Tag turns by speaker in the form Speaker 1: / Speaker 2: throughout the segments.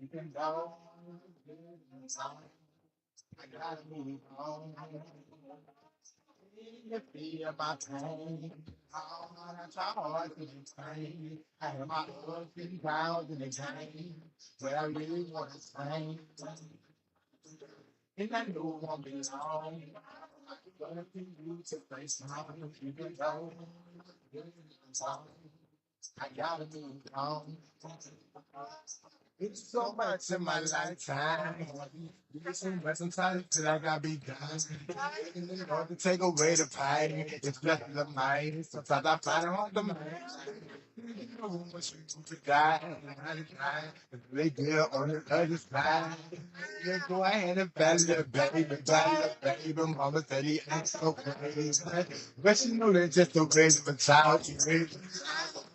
Speaker 1: Even though I gotta move on. You feel my pain. I try hard to explain. I have my ups and downs in the game, but I really want to sing. And I know it won't be long. But if you to face my even though I gotta move on. It's so much in my lifetime. Listen, but sometimes till I gotta be done. In order to take away the pain, it's just the mind. Sometimes I find on the mind. You know what you to die, they good on the other side. You go ahead and battle the baby. Mama said he ain't so crazy. But she know that's just the way of a child. You raise.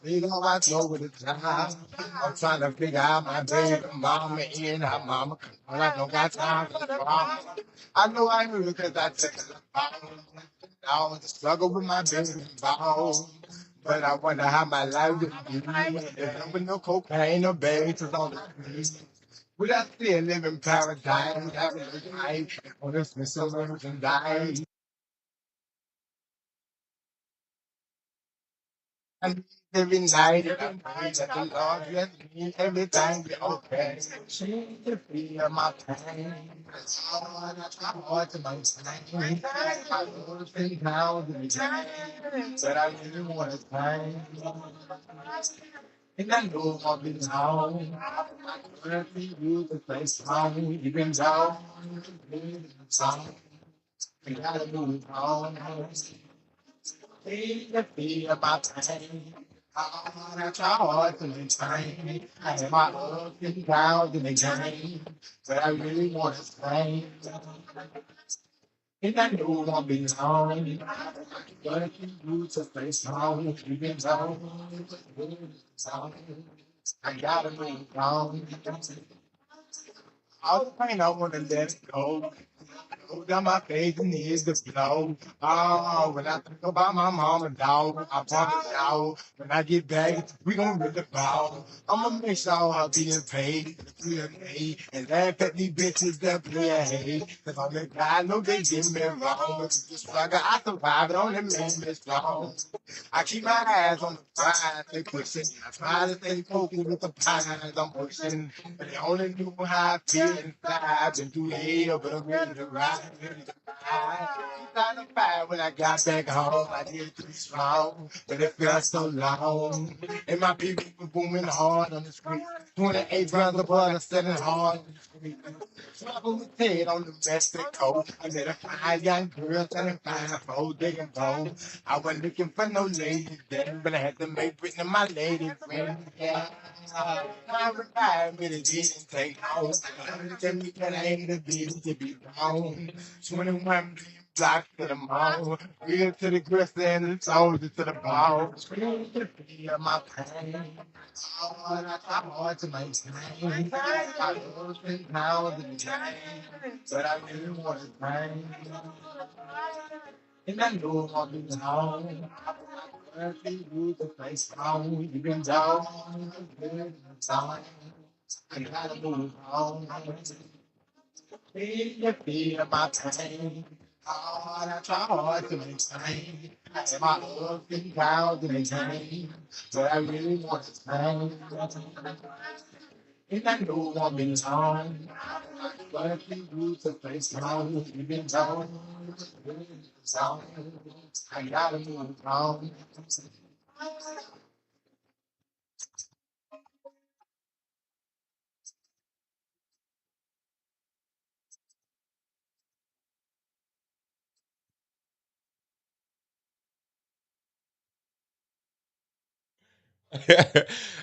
Speaker 1: You know I go with the time. I'm trying to figure out my baby mama and her mama. I don't got time for the mama. I know I knew because I took it phone. I was struggle with my baby bone. But I wonder how my life would be if there was no cocaine or babies on the street. Would I still live in paradise? Having a life on this merchandise. And every night, I pray that the Lord bless me. Everything be okay. She can feel my pain. I try hard to maintain. I ups and downs in the game, but I really want to change. And I know I'll be long. I can't be you to stay strong, even though it's on. I gotta move on. You feel my pain. I try hard to maintain. I have my ups and downs in the game, but I really want to stay. And I know I'll be long. But if you to stay strong, even though it's on. I gotta move on. All the pain I wanna let it go. Go down my face and needs to flow. Oh, when I think about my mama, dog, I promise y'all, when I get back, we gon' rip the ball. I'ma make sure I'm being paid, free of me, and laugh at these bitches that play a hate. Cause I'm the guy, I know they did me wrong, but the struggle I survived on the man me strong. I keep my eyes on the prize, they pushing. I try to stay focused with the prize I'm pushing. But they only knew how I feel inside. I've been through hell, but I'm ready to ride. Ready to ride. 2005 when I got back home, I did too strong, but it felt so long. And my people were booming hard on the street. 28 rounds of blood, I'm selling hard on the street. Trouble with Ted on the Mexico. I met a fine young girl selling fine for digging bone. I wasn't looking for no lady then, but I had to make Brittany my lady friend. Yeah. I revived, but it didn't take long. Tell me that I ain't a bitch to be gone. 21 million blocks to the mall. Real to the grist and the soldier to the ball. Scream to feel my pain. I try hard to maintain. I ups and downs in the game, but I really want to change. And I know I'll be long. I feel you to stay strong, even though it's on. I gotta move on. You feel my pain. I try hard to maintain. I have my ups and downs in the game, but I really want to change. And I know I've been wrong, but you to stay strong, even though it's on. I gotta move on.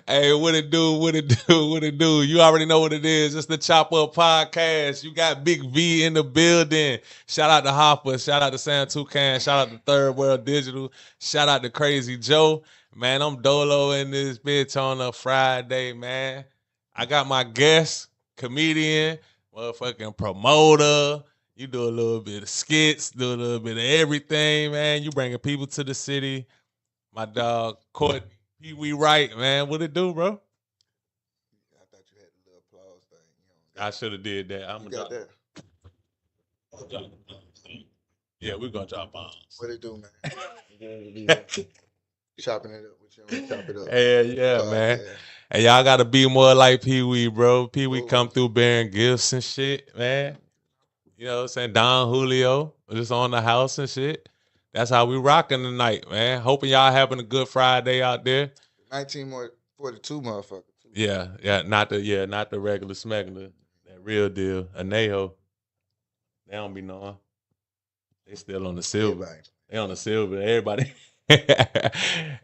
Speaker 2: Hey, what it do? What it do? What it do? You already know what it is. It's the Chop Up Podcast. You got Big V in the building. Shout out to Hopper. Shout out to Sam Toucan. Shout out to Third World Digital. Shout out to Crazy Joe. Man, I'm Dolo in this bitch on a Friday, man. I got my guest, comedian, motherfucking promoter. You do a little bit of skits, do a little bit of everything, man. You bringing people to the city. My dog, Courtney. Pee Wee Wright, man. What it do, bro? I should have did that. I'm
Speaker 3: You
Speaker 2: gonna
Speaker 3: got that?
Speaker 2: Yeah, we're gonna drop bombs.
Speaker 3: What it do, man? Chopping it up with you. Chop it up.
Speaker 2: Hell yeah, man.
Speaker 3: Podcast.
Speaker 2: And y'all gotta be more like Pee Wee, bro. Pee Wee
Speaker 3: Ooh.
Speaker 2: come through bearing gifts and shit, man. You know what I'm saying? Don Julio just on the house and shit. That's how we rocking tonight, man. Hoping y'all having a good Friday out there.
Speaker 3: 1942 motherfucker.
Speaker 2: Yeah, not the regular smuggler. That real deal. Anejo. They don't be knowing. They still on the silver.
Speaker 3: Everybody.
Speaker 2: They on the silver. Everybody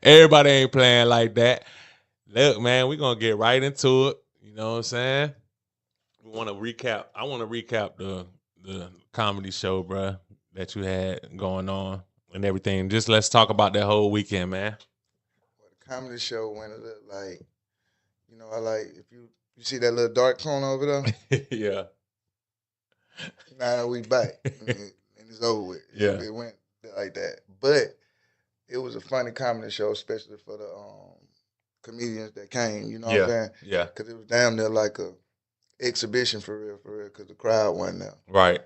Speaker 2: everybody ain't playing like that. Look, man, we're gonna get right into it. You know what I'm saying? We want to recap. I want to recap the comedy show, bro, that you had going on and everything. Just let's talk about that whole weekend, man.
Speaker 3: Well, the comedy show went a little like, you know, I like if you see that little dark corner over there.
Speaker 2: Yeah.
Speaker 3: Now we back and it's over with.
Speaker 2: Yeah.
Speaker 3: It went like that, but it was a funny comedy show, especially for the comedians that came. You know what I'm saying?
Speaker 2: Yeah.
Speaker 3: Because it was damn near like a exhibition for real, because the crowd wasn't there.
Speaker 2: Right.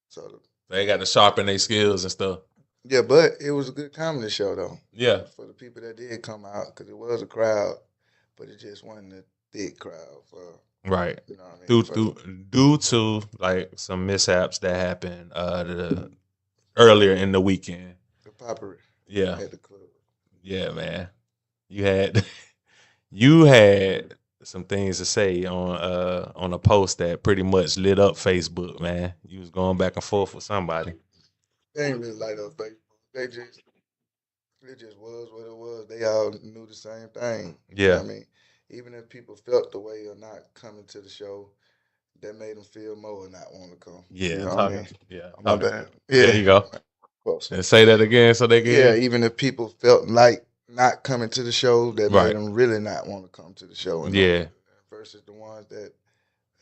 Speaker 3: So
Speaker 2: they got to sharpen their skills and stuff.
Speaker 3: Yeah, but it was a good comedy show though.
Speaker 2: Yeah.
Speaker 3: For the people that did come out, because it was a crowd, but it just wasn't a thick crowd for.
Speaker 2: Right.
Speaker 3: You know what I
Speaker 2: mean? Due to like some mishaps that happened earlier in the weekend.
Speaker 3: The poppery.
Speaker 2: Yeah.
Speaker 3: At the club.
Speaker 2: Yeah, man. You had some things to say on a post that pretty much lit up Facebook, man. You was going back and forth with somebody.
Speaker 3: They ain't really light up Facebook. It just was what it was. They all knew the same thing.
Speaker 2: Yeah.
Speaker 3: You know what I mean? Even if people felt the way or not coming to the show, that made them feel more or not want to come.
Speaker 2: Yeah.
Speaker 3: You know what I mean?
Speaker 2: Yeah.
Speaker 3: My bad.
Speaker 2: Yeah. There you go.
Speaker 3: Close.
Speaker 2: And say that again so they can.
Speaker 3: Yeah, even if people felt like not coming to the show, that made them really not want to come to the show.
Speaker 2: Yeah.
Speaker 3: Versus the ones that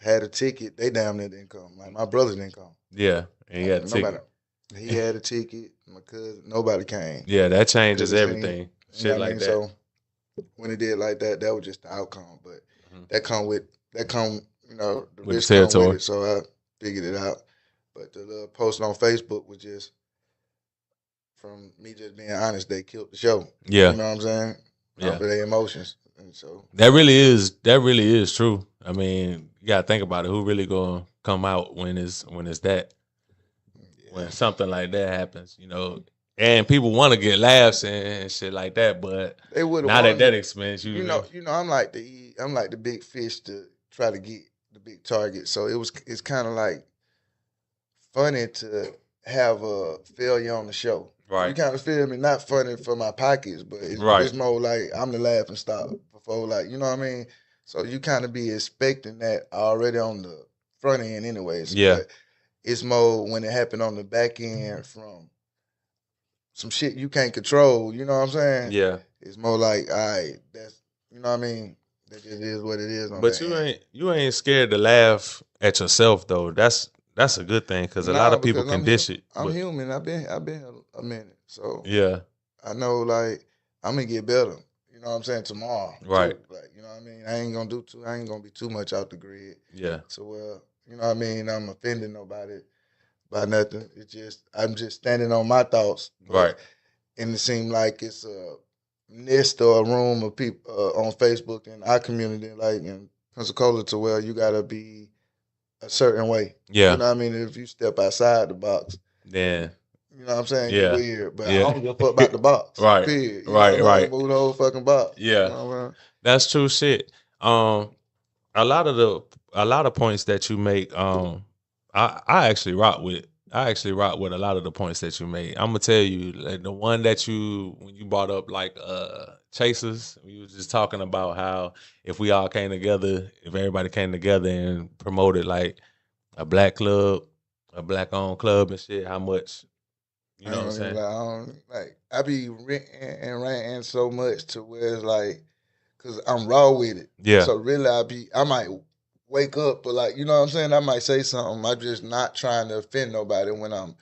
Speaker 3: had a ticket, they damn near didn't come. Like my brother didn't come.
Speaker 2: Yeah. And he had a ticket.
Speaker 3: He had a ticket. My cousin, nobody came.
Speaker 2: Yeah, that changes everything. Shit like that.
Speaker 3: So when it did like that, that was just the outcome. But that come, you know, the risk come with it. So I figured it out. But the little post on Facebook was just from me just being honest. They killed the show.
Speaker 2: Yeah,
Speaker 3: you know what I'm saying.
Speaker 2: Yeah,
Speaker 3: for their emotions, and so
Speaker 2: that really is true. I mean, you gotta think about it. Who really gonna come out when it's that? When something like that happens, you know, and people want to get laughs and shit like that, but
Speaker 3: they would
Speaker 2: not at that expense. You know,
Speaker 3: I'm like the big fish to try to get the big target. So it's kind of like funny to have a failure on the show.
Speaker 2: Right.
Speaker 3: You kind of feel me? Not funny for my pockets, but it's more like I'm the laughing stock before, like, you know what I mean? So you kind of be expecting that already on the front end anyways.
Speaker 2: Yeah.
Speaker 3: But it's more when it happened on the back end from some shit you can't control, you know what I'm saying?
Speaker 2: Yeah.
Speaker 3: It's more like, all right, that's, you know what I mean? That just is what it is.
Speaker 2: But you ain't scared to laugh at yourself though. That's a good thing because a lot of people can dish it.
Speaker 3: I'm human. I've been a minute, so
Speaker 2: yeah.
Speaker 3: I know like I'm gonna get better. You know what I'm saying? Tomorrow,
Speaker 2: right?
Speaker 3: Too. Like, you know what I mean? I ain't gonna be too much out the grid.
Speaker 2: Yeah.
Speaker 3: So you know what I mean? I'm offending nobody by nothing. I'm just standing on my thoughts.
Speaker 2: Right.
Speaker 3: And it seemed like it's a nest or a room of people on Facebook in our community, like in Pensacola, to where you gotta be a certain way.
Speaker 2: Yeah.
Speaker 3: You know what I mean? If you step outside the box,
Speaker 2: then
Speaker 3: you know what I'm saying?
Speaker 2: Yeah.
Speaker 3: You're weird. But I don't give a fuck about the box.
Speaker 2: Right.
Speaker 3: Period.
Speaker 2: Right.
Speaker 3: Move the whole fucking box.
Speaker 2: Yeah.
Speaker 3: You know what I mean?
Speaker 2: That's true shit. A lot of points that you make, I actually rock with. I actually rock with a lot of the points that you made. I'm gonna tell you, like the one that when you brought up like chasers, we was just talking about how if we all came together, if everybody came together and promoted like a black club, a black owned club and shit, how much, you know what I'm saying?
Speaker 3: I be ranting so much to where it's like, cause I'm raw with it.
Speaker 2: Yeah.
Speaker 3: So really I might wake up, but like, you know what I'm saying? I might say something. I'm just not trying to offend nobody when I'm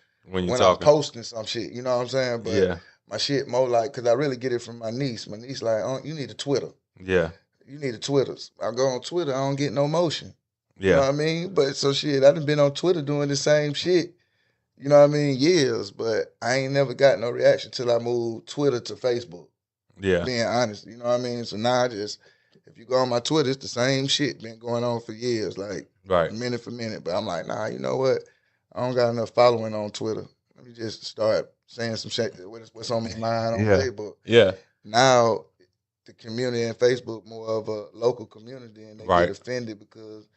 Speaker 3: posting some shit. You know what I'm saying? But my shit more like, cause I really get it from my niece. My niece like, oh, you need a Twitter.
Speaker 2: Yeah.
Speaker 3: You need a Twitter. I go on Twitter, I don't get no motion. You know what I mean? But so shit, I done been on Twitter doing the same shit. You know what I mean? Years, but I ain't never got no reaction till I moved Twitter to Facebook.
Speaker 2: Yeah.
Speaker 3: Being honest, you know what I mean? So now I just, if you go on my Twitter, it's the same shit been going on for years, like minute for minute. But I'm like, nah, you know what? I don't got enough following on Twitter. Let me just start saying some shit, what's on my mind on Facebook.
Speaker 2: Yeah.
Speaker 3: Now, the community in Facebook more of a local community, and they get offended because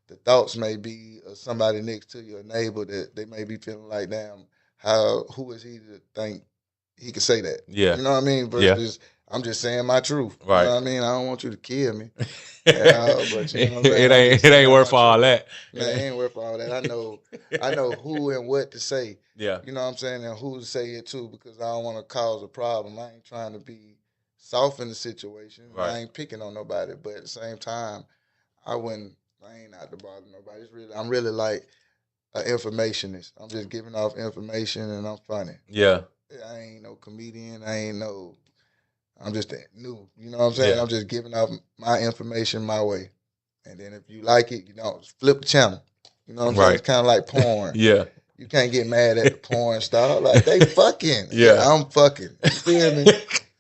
Speaker 3: the thoughts may be of somebody next to you, a neighbor, that they may be feeling like, damn, who is he to think he could say that?
Speaker 2: Yeah.
Speaker 3: You know what I mean? Versus I'm just saying my truth.
Speaker 2: Right.
Speaker 3: You know what I mean? I don't want you to kill me. But you know what I'm saying?
Speaker 2: It ain't worth all that.
Speaker 3: Man, it ain't worth all that. I know who and what to say.
Speaker 2: Yeah.
Speaker 3: You know what I'm saying? And who to say it to, because I don't want to cause a problem. I ain't trying to be soft in the situation. Right. I ain't picking on nobody. But at the same time, I ain't out to bother nobody. I'm really like an informationist. I'm just giving off information, and I'm funny.
Speaker 2: Yeah.
Speaker 3: I ain't no comedian. I'm just new. You know what I'm saying? Yeah. I'm just giving off my information my way. And then if you like it, flip the channel. You know what I'm saying? It's kind of like porn.
Speaker 2: Yeah.
Speaker 3: You can't get mad at the porn star. Like, they fucking.
Speaker 2: Yeah.
Speaker 3: I'm fucking. You feel me?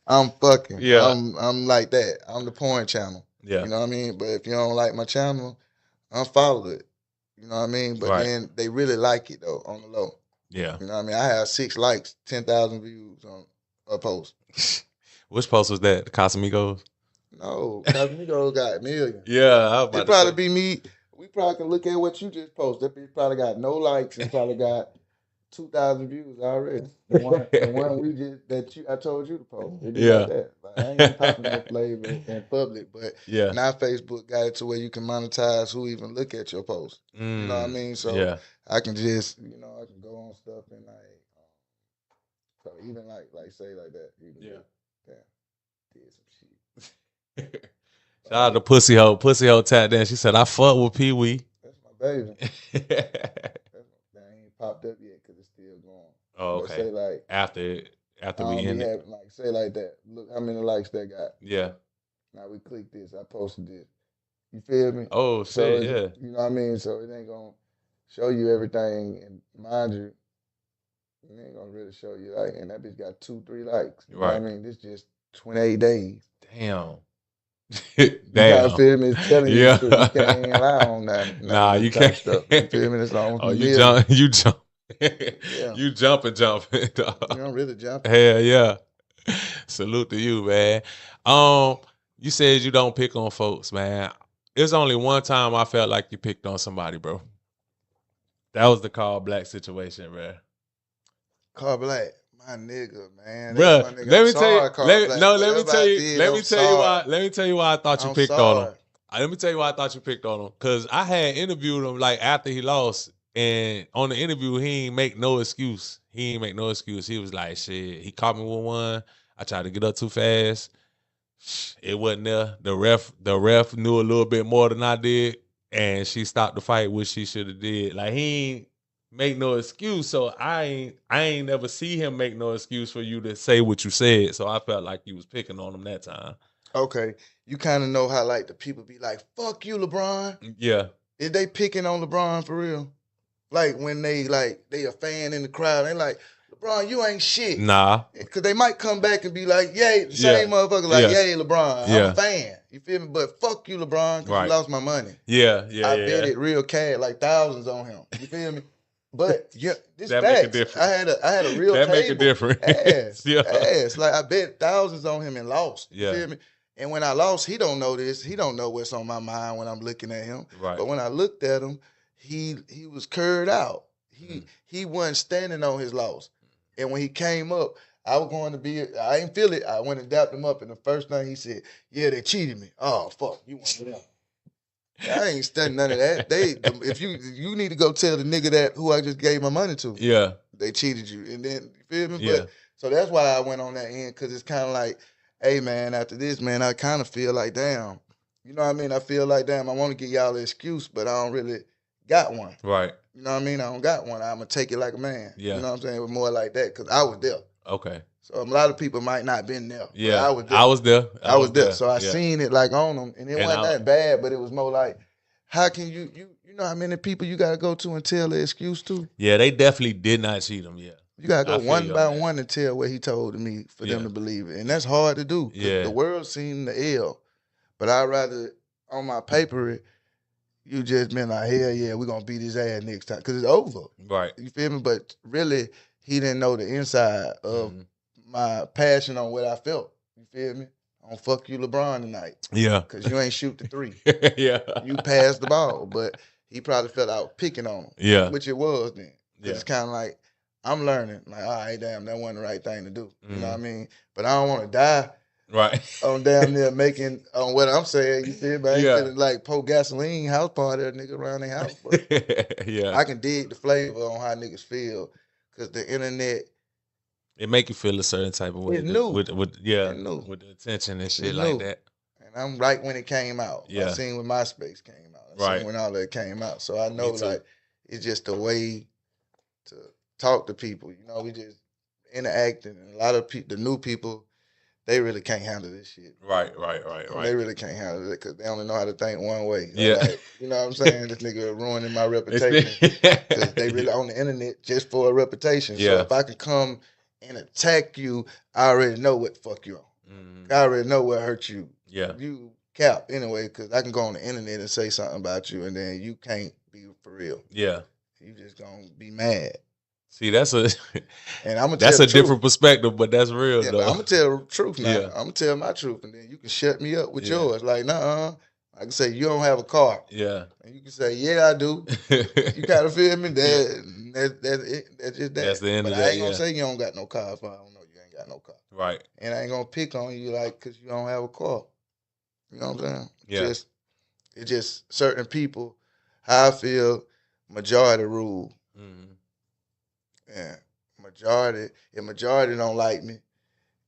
Speaker 3: I'm fucking.
Speaker 2: Yeah.
Speaker 3: I'm like that. I'm the porn channel.
Speaker 2: Yeah.
Speaker 3: You know what I mean? But if you don't like my channel, unfollow it. You know what I mean? But then they really like it, though, on the low.
Speaker 2: Yeah.
Speaker 3: You know what I mean? I have 6 likes, 10,000 views on a post.
Speaker 2: Which post was that? The Casamigos?
Speaker 3: No, Casamigos got millions.
Speaker 2: Yeah.
Speaker 3: It probably be me. We probably can look at what you just posted. It probably got no likes and probably got 2,000 views already. The one I told you to post. It be like that. Like, I ain't even popping no flavor in public, but now Facebook got it to where you can monetize who even look at your post. You know what I mean? So I can just, I can go on stuff and like, so even like say like that. Did some shit.
Speaker 2: Shout out to Pussy Ho tapped in. She said, I fuck with Pee Wee.
Speaker 3: That's my baby. That ain't popped up yet because it's still going.
Speaker 2: Oh, okay.
Speaker 3: But say like
Speaker 2: after we end it.
Speaker 3: Like, say like that. Look how many likes that got.
Speaker 2: Yeah.
Speaker 3: Now we click this. I posted this. You feel me?
Speaker 2: Oh, shit, yeah.
Speaker 3: You know what I mean? So it ain't going to show you everything. And mind you, it ain't going to really show you. Like, and that bitch got 2-3 likes. You know what I mean? This just 28 days.
Speaker 2: Damn.
Speaker 3: Damn. You feel me? It's telling you you can't rely on that.
Speaker 2: Nah, you can't.
Speaker 3: Stuff. You feel me? It's almost
Speaker 2: you jump. You jumping.
Speaker 3: I'm really jumping.
Speaker 2: Hell yeah. Salute to you, man. You said you don't pick on folks, man. There's only one time I felt like you picked on somebody, bro. That was the Carl Black situation, bro.
Speaker 3: Carl Black. My nigga, man.
Speaker 2: Bro, let me tell you why I thought you picked on him. Let me tell you why I thought you picked on him. Because I had interviewed him like after he lost, and on the interview, he ain't make no excuse. He was like, shit, he caught me with one. I tried to get up too fast. It wasn't there. The ref knew a little bit more than I did, and she stopped the fight, which she should have did. Like, he ain't make no excuse, so I ain't never see him make no excuse for you to say what you said. So I felt like you was picking on him that time.
Speaker 3: Okay, you kind of know how like the people be like, "Fuck you, LeBron."
Speaker 2: Yeah,
Speaker 3: is they picking on LeBron for real? Like when they a fan in the crowd, they like, LeBron, you ain't shit.
Speaker 2: Nah,
Speaker 3: because they might come back and be like, "Yay," same motherfucker, like, "Yay, LeBron, I'm a fan." You feel me? But fuck you, LeBron, because you lost my money.
Speaker 2: Yeah.
Speaker 3: I bet it real cash, like thousands on him. You feel me? But this
Speaker 2: that
Speaker 3: facts.
Speaker 2: Make a difference.
Speaker 3: I had a real
Speaker 2: that
Speaker 3: table.
Speaker 2: Make a difference.
Speaker 3: Ass. Like I bet thousands on him and lost. You feel me? And when I lost, he don't know this. He don't know what's on my mind when I'm looking at him.
Speaker 2: Right.
Speaker 3: But when I looked at him, he was curved out. He wasn't standing on his loss. And when he came up, I didn't feel it. I went and dapped him up, and the first thing he said, "Yeah, they cheated me." Oh fuck, you want it out? I ain't studying none of that. If you need to go tell the nigga who I just gave my money to.
Speaker 2: Yeah.
Speaker 3: They cheated you. And then, you feel me?
Speaker 2: Yeah.
Speaker 3: But, so that's why I went on that end, because it's kind of like, hey, man, after this, man, I kind of feel like, damn. You know what I mean? I feel like, damn, I want to give y'all an excuse, but I don't really got one.
Speaker 2: Right.
Speaker 3: You know what I mean? I don't got one. I'm going to take it like a man.
Speaker 2: Yeah.
Speaker 3: You know what I'm saying? It was more like that, because I was there.
Speaker 2: Okay.
Speaker 3: So a lot of people might not been there.
Speaker 2: Yeah.
Speaker 3: I was there.
Speaker 2: I was there.
Speaker 3: So I seen it like on them, and it wasn't that bad, but it was more like, how can you know how many people you gotta go to and tell the excuse to?
Speaker 2: Yeah, they definitely did not cheat him. Yeah.
Speaker 3: You gotta go one by
Speaker 2: that.
Speaker 3: one and tell what he told me for them to believe it. And that's hard to do. Because the world seen the L. But I'd rather, on my paper, you just been like, hell yeah, we're gonna beat his ass next time. Because it's over.
Speaker 2: Right.
Speaker 3: You feel me? But really, he didn't know the inside of my passion on what I felt. You feel me? I'm gonna fuck you LeBron tonight.
Speaker 2: Yeah.
Speaker 3: Because you ain't shoot the three.
Speaker 2: Yeah.
Speaker 3: You passed the ball. But he probably felt I was picking on him.
Speaker 2: Yeah.
Speaker 3: Which it was then.
Speaker 2: Yeah.
Speaker 3: It's kind of like, I'm learning. Like, all right, damn, that wasn't the right thing to do. You know what I mean? But I don't want to die.
Speaker 2: Right.
Speaker 3: On damn near making on what I'm saying. You feel me? I ain't feeling like pour gasoline house party a nigga around their house. But
Speaker 2: yeah.
Speaker 3: I can dig the flavor on how niggas feel. Because the internet,
Speaker 2: it make you feel a certain type of way.
Speaker 3: It's new.
Speaker 2: With the attention and shit like that.
Speaker 3: And I'm right when it came out.
Speaker 2: Yeah.
Speaker 3: I seen when MySpace came out. I seen when all that came out. So I know like it's just a way to talk to people. You know, we just interacting. And a lot of people, the new people, they really can't handle this shit.
Speaker 2: Right.
Speaker 3: They really can't handle it because they only know how to think one way.
Speaker 2: Yeah.
Speaker 3: Like, you know what I'm saying? This nigga ruining my reputation because they really on the internet just for a reputation.
Speaker 2: Yeah.
Speaker 3: So if I can come and attack you, I already know what the fuck you on. I already know what hurt you.
Speaker 2: Yeah.
Speaker 3: You cap anyway because I can go on the internet and say something about you and then you can't be for real.
Speaker 2: Yeah.
Speaker 3: You just gonna be mad.
Speaker 2: See, that's a
Speaker 3: and I'm gonna
Speaker 2: that's a different perspective, but that's real though.
Speaker 3: I'm gonna tell the truth now. I'm gonna tell my truth, and then you can shut me up with yours. Like, nah, I can say you don't have a car.
Speaker 2: Yeah,
Speaker 3: and you can say, yeah, I do. You kind of feel me? That's it. That's just that.
Speaker 2: That's the end
Speaker 3: but
Speaker 2: of
Speaker 3: I
Speaker 2: that.
Speaker 3: ain't gonna say you don't got no car if I don't know you ain't got no car.
Speaker 2: Right.
Speaker 3: And I ain't gonna pick on you like because you don't have a car. You know what I'm saying?
Speaker 2: Yeah.
Speaker 3: It's just certain people. How I feel, majority rule. Yeah. If majority don't like me,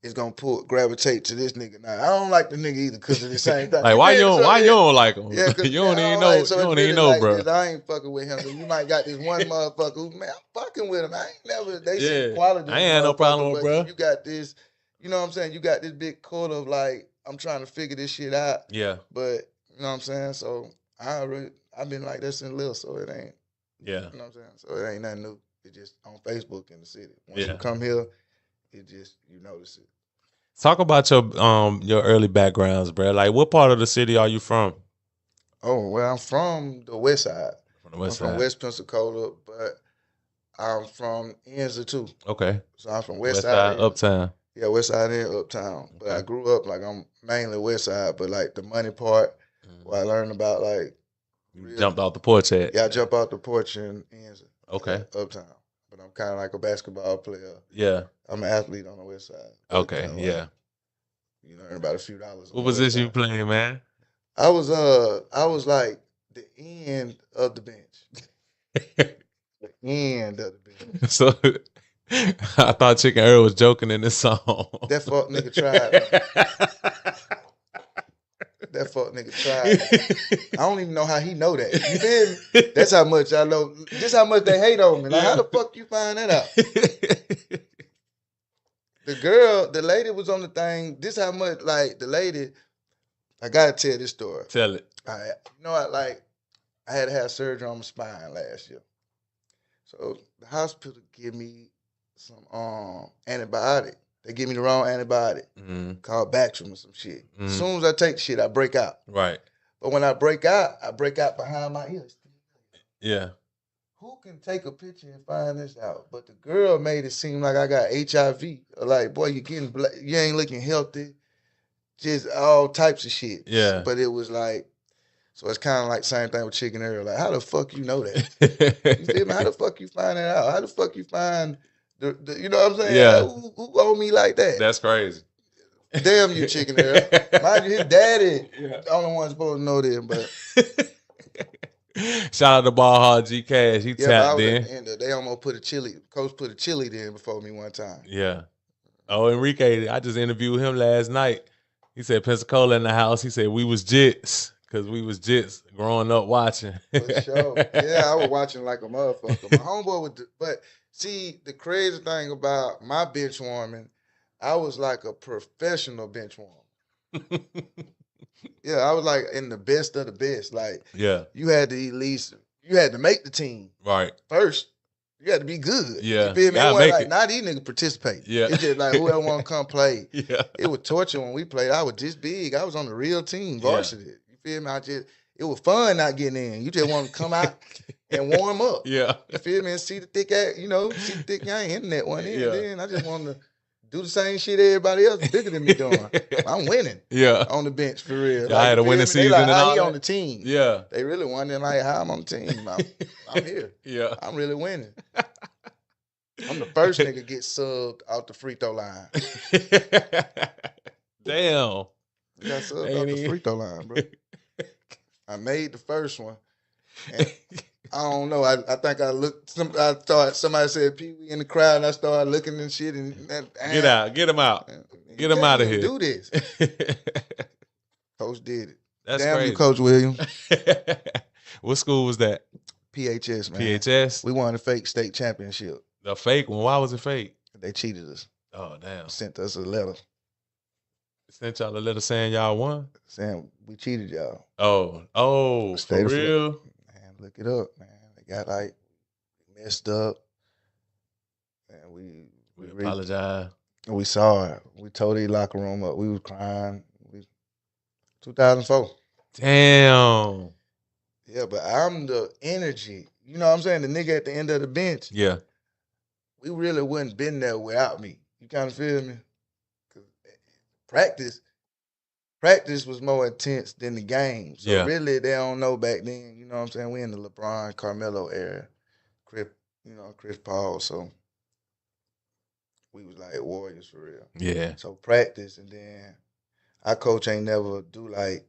Speaker 3: it's gonna gravitate to this nigga. Now I don't like the nigga either because of the same thing.
Speaker 2: Like why you don't like him? Yeah, you don't even know.
Speaker 3: So
Speaker 2: you don't even know, bro.
Speaker 3: I ain't fucking with him. So you might got this one motherfucker who, man, I'm fucking with him. I ain't never. They see quality.
Speaker 2: I ain't had no problem with, bro.
Speaker 3: You got this. You know what I'm saying? You got this big coat of like I'm trying to figure this shit out.
Speaker 2: Yeah.
Speaker 3: But you know what I'm saying? So I've been like that since little. So it ain't.
Speaker 2: Yeah.
Speaker 3: You know what I'm saying? So it ain't nothing new. It's just on Facebook in the city. Once you come here, it just you notice it.
Speaker 2: Talk about your early backgrounds, bro. Like, what part of the city are you from?
Speaker 3: Oh well, I'm from the west side.
Speaker 2: From the west
Speaker 3: I'm
Speaker 2: side.
Speaker 3: from West Pensacola, but I'm from Enza too.
Speaker 2: Okay.
Speaker 3: So I'm from west
Speaker 2: side, uptown.
Speaker 3: Yeah, west side and uptown. But I grew up like I'm mainly west side, but like the money part, where I learned about like.
Speaker 2: Jumped off the porch at.
Speaker 3: Yeah, I jump out the porch in Enza.
Speaker 2: Okay.
Speaker 3: Uptown. But I'm kind of like a basketball player.
Speaker 2: Yeah.
Speaker 3: I'm an athlete on the west side.
Speaker 2: Okay, yeah.
Speaker 3: You know, earn about a few dollars.
Speaker 2: What position you playing, man?
Speaker 3: I was like the end of the bench. The end of the bench.
Speaker 2: So I thought Chicken Earl was joking in this song.
Speaker 3: That fuck nigga tried. That fuck nigga tried. I don't even know how he know that. You feel me? That's how much I know. This how much they hate on me. Like, how the fuck you find that out? The lady was on the thing. This how much, like, the lady, I gotta tell this story.
Speaker 2: Tell it.
Speaker 3: You know what, like, I had to have surgery on my spine last year. So the hospital give me some antibiotic. They give me the wrong antibiotic called Bactrim or some shit. As soon as I take the shit, I break out.
Speaker 2: Right.
Speaker 3: But when I break out behind my ears.
Speaker 2: Yeah.
Speaker 3: Who can take a picture and find this out? But the girl made it seem like I got HIV. Like, boy, you ain't looking healthy. Just all types of shit.
Speaker 2: Yeah.
Speaker 3: But it was like, so it's kind of like same thing with Chicken Earl. Like, how the fuck you know that? You feel me? How the fuck you find that out? How the fuck you find the you know what I'm saying?
Speaker 2: Yeah.
Speaker 3: Who owe me like that?
Speaker 2: That's crazy.
Speaker 3: Damn you, Chicken Earl. Mind you, his daddy, the only one supposed to know this, but.
Speaker 2: Shout out to Ball Hard G Cash. He tapped in.
Speaker 3: They almost Coach put a chili in before me one time.
Speaker 2: Yeah. Oh, Enrique, I just interviewed him last night. He said Pensacola in the house. He said we was jits because we was jits growing up watching.
Speaker 3: For sure. Yeah, I was watching like a motherfucker. My homeboy but see, the crazy thing about my bench warming, I was like a professional bench warmer. Yeah, I was like in the best of the best. Like,
Speaker 2: yeah,
Speaker 3: you had to at least, you had to make the team.
Speaker 2: Right.
Speaker 3: First, you had to be good.
Speaker 2: Yeah.
Speaker 3: You feel me?
Speaker 2: Gotta
Speaker 3: It wasn't
Speaker 2: make
Speaker 3: like,
Speaker 2: it.
Speaker 3: now these niggas participate.
Speaker 2: Yeah.
Speaker 3: It's just like whoever want to come play.
Speaker 2: Yeah.
Speaker 3: It was torture when we played. I was this big. I was on the real team, varsity.
Speaker 2: Yeah.
Speaker 3: You feel me? It was fun not getting in. You just want to come out and warm up.
Speaker 2: Yeah.
Speaker 3: You feel me? And see the thick ass, see the thick gang internet one in.
Speaker 2: Yeah.
Speaker 3: Then I just wanted to do the same shit everybody else bigger than me doing. I'm winning.
Speaker 2: Yeah.
Speaker 3: On the bench for real.
Speaker 2: I had a winning season.
Speaker 3: They like,
Speaker 2: and
Speaker 3: how
Speaker 2: all
Speaker 3: he
Speaker 2: that?
Speaker 3: on the team?
Speaker 2: Yeah.
Speaker 3: They really wondering like how I'm on the team. I'm here.
Speaker 2: Yeah.
Speaker 3: I'm really winning. I'm the first nigga get subbed out the free throw line.
Speaker 2: Damn.
Speaker 3: I got subbed out the free throw line, bro. I made the first one. And I don't know. I think I looked. I thought somebody said Pee Wee in the crowd, and I started looking and shit. And
Speaker 2: get out, get him out, get him out of here.
Speaker 3: Do this. Coach did it.
Speaker 2: That's
Speaker 3: damn
Speaker 2: crazy.
Speaker 3: You, Coach Williams.
Speaker 2: What school was that?
Speaker 3: PHS, man.
Speaker 2: PHS.
Speaker 3: We won the fake state championship.
Speaker 2: The fake one. Why was it fake?
Speaker 3: They cheated us.
Speaker 2: Oh damn.
Speaker 3: Sent us a letter.
Speaker 2: Sent y'all a letter saying y'all won?
Speaker 3: Saying we cheated y'all.
Speaker 2: Oh, for real?
Speaker 3: Man, look it up, man. They got like messed up. And we
Speaker 2: apologize.
Speaker 3: We saw it. We tore the locker room up. We was crying. 2004.
Speaker 2: Damn.
Speaker 3: Yeah, but I'm the energy. You know what I'm saying? The nigga at the end of the bench.
Speaker 2: Yeah.
Speaker 3: We really wouldn't been there without me. You kind of feel me? Practice was more intense than the game. So really, they don't know back then. You know what I'm saying? We in the LeBron, Carmelo era. Chris Paul. So we was like warriors for real.
Speaker 2: Yeah.
Speaker 3: So practice, and then our coach ain't never do like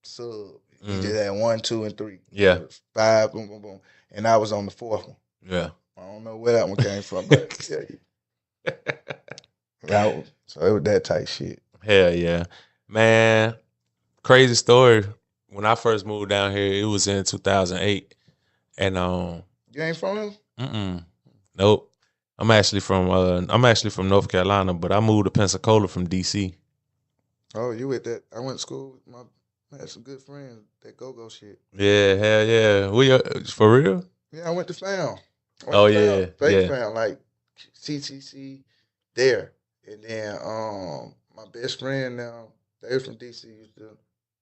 Speaker 3: sub. He just had 1, 2, and 3.
Speaker 2: Yeah.
Speaker 3: 5, boom, boom, boom. And I was on the 4th one.
Speaker 2: Yeah.
Speaker 3: I don't know where that one came from, but yeah. So it was that type shit.
Speaker 2: Hell yeah. Man, crazy story. When I first moved down here, it was in 2008. And
Speaker 3: you ain't from
Speaker 2: here? Nope. I'm actually from North Carolina, but I moved to Pensacola from DC.
Speaker 3: Oh, you with that? I went to school with I had some good friends, that go-go shit.
Speaker 2: Yeah, hell yeah. For real?
Speaker 3: Yeah, I went to FAM. FAM, like CCC there. And then my best friend now, they from DC.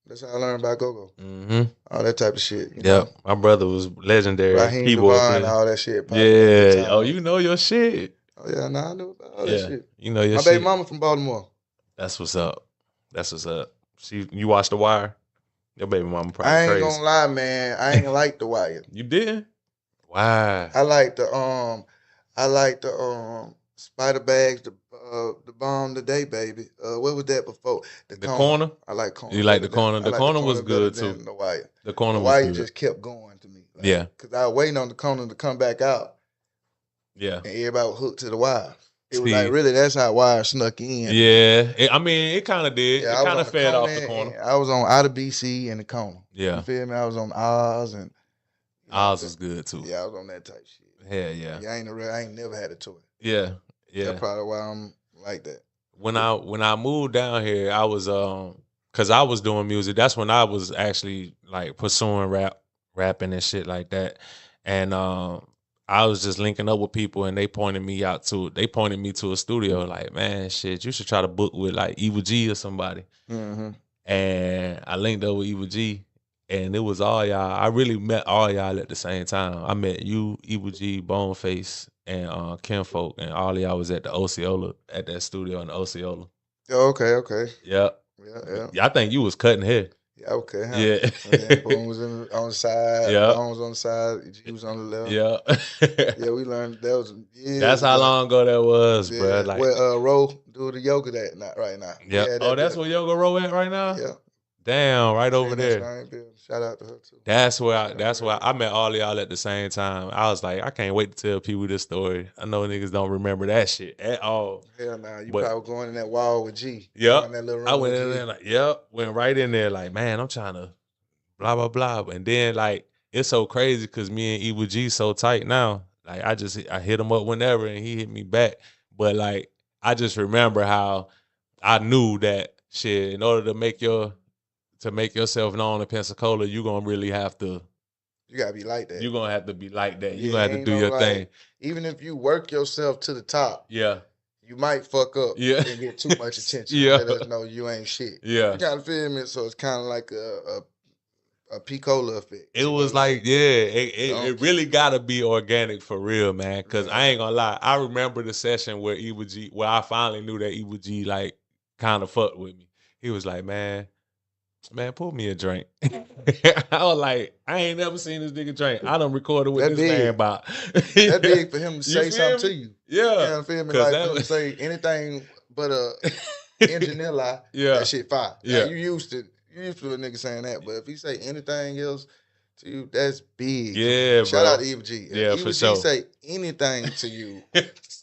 Speaker 3: That's how I learned about go-go.
Speaker 2: Mm-hmm.
Speaker 3: All that type of shit.
Speaker 2: Yeah, my brother was legendary.
Speaker 3: Raheem
Speaker 2: keyboard
Speaker 3: Devine, all that shit.
Speaker 2: Yeah. Oh, you know your shit.
Speaker 3: Oh, yeah, I know about all that shit.
Speaker 2: You know your
Speaker 3: my
Speaker 2: shit.
Speaker 3: My baby mama from Baltimore.
Speaker 2: That's what's up. You watched The Wire? Your baby mama probably
Speaker 3: I ain't
Speaker 2: crazy.
Speaker 3: gonna lie, man. I ain't like The Wire.
Speaker 2: You didn't? Why?
Speaker 3: I like the Spider Bags, the Bomb Today, baby. What was that before? The Corner. I like Corner.
Speaker 2: You like The Corner? The Corner was good too.
Speaker 3: The Wire.
Speaker 2: The Corner
Speaker 3: was
Speaker 2: good.
Speaker 3: The Wire just kept going to me.
Speaker 2: Like, yeah.
Speaker 3: Because I was waiting on The Corner to come back out.
Speaker 2: Yeah.
Speaker 3: And everybody was hooked to The Wire. It was like, really, that's how Wire snuck in.
Speaker 2: Yeah. It kind of did. Yeah, it kind of fed off The Corner.
Speaker 3: I was on Out of BC and The Corner.
Speaker 2: Yeah.
Speaker 3: You feel me? I was on Oz and...
Speaker 2: Oz was good too.
Speaker 3: Yeah, I was on that type shit.
Speaker 2: Hell yeah.
Speaker 3: Yeah, I ain't never had a toy.
Speaker 2: Yeah. Yeah.
Speaker 3: That's probably why I'm like that.
Speaker 2: When I moved down here, I was cause I was doing music. That's when I was actually like pursuing rapping and shit like that. And I was just linking up with people, and they pointed me to a studio. Like, man, shit, you should try to book with like Evil G or somebody.
Speaker 3: Mm-hmm.
Speaker 2: And I linked up with Evil G, and it was all y'all. I really met all y'all at the same time. I met you, Evil G, Boneface, and Kinfolk, and all of y'all was at the Osceola, at that studio in the Osceola.
Speaker 3: Oh, okay.
Speaker 2: Yep.
Speaker 3: Yeah.
Speaker 2: I think you was cutting hair.
Speaker 3: Yeah, okay. Huh?
Speaker 2: Yeah.
Speaker 3: Boone was on the side.
Speaker 2: Yeah.
Speaker 3: Boone was on the side. G was on the left.
Speaker 2: Yeah.
Speaker 3: Yeah, we learned that was. Yeah,
Speaker 2: that's how long ago that was, bro. Like,
Speaker 3: Ro do the yoga right now.
Speaker 2: Yeah. Oh, that's where Yoga Ro at right now.
Speaker 3: Yeah.
Speaker 2: Damn, right over there.
Speaker 3: Shout out to her too.
Speaker 2: That's where I met all of y'all at the same time. I was like, I can't wait to tell people this story. I know niggas don't remember that shit at all.
Speaker 3: Hell nah, you probably going in that wall with G.
Speaker 2: Yep. I went in there like, went right in there like, man, I'm trying to blah, blah, blah. And then like, it's so crazy because me and Evil G so tight now. Like I hit him up whenever and he hit me back. But like, I just remember how I knew that shit, in order to make yourself known in Pensacola, you're gonna really have to
Speaker 3: You gotta be like that.
Speaker 2: You're gonna have to be like that. You're
Speaker 3: Yeah,
Speaker 2: gonna have to do your thing.
Speaker 3: Even if you work yourself to the top,
Speaker 2: Yeah.
Speaker 3: you might fuck up
Speaker 2: Yeah.
Speaker 3: and get too much attention.
Speaker 2: Yeah.
Speaker 3: Let us know you ain't shit.
Speaker 2: Yeah.
Speaker 3: You gotta feel me? So it's kind of like a Picola effect.
Speaker 2: It was like, it really gotta be organic for real, man. Cause I ain't gonna lie. I remember the session where I finally knew that Evil G like kind of fucked with me. He was like, man, pour me a drink. I was like, I ain't never seen this nigga drink. I done recorded with this man about.
Speaker 3: That big for him to say something to you.
Speaker 2: Yeah.
Speaker 3: You feel me? Like for him to say anything but a engineer that shit fire. Yeah. Now, you used to a nigga saying that, but if he say anything else to you, that's big.
Speaker 2: Yeah,
Speaker 3: Shout out to Evil G.
Speaker 2: Yeah,
Speaker 3: Evil
Speaker 2: for
Speaker 3: G
Speaker 2: sure.
Speaker 3: say anything to you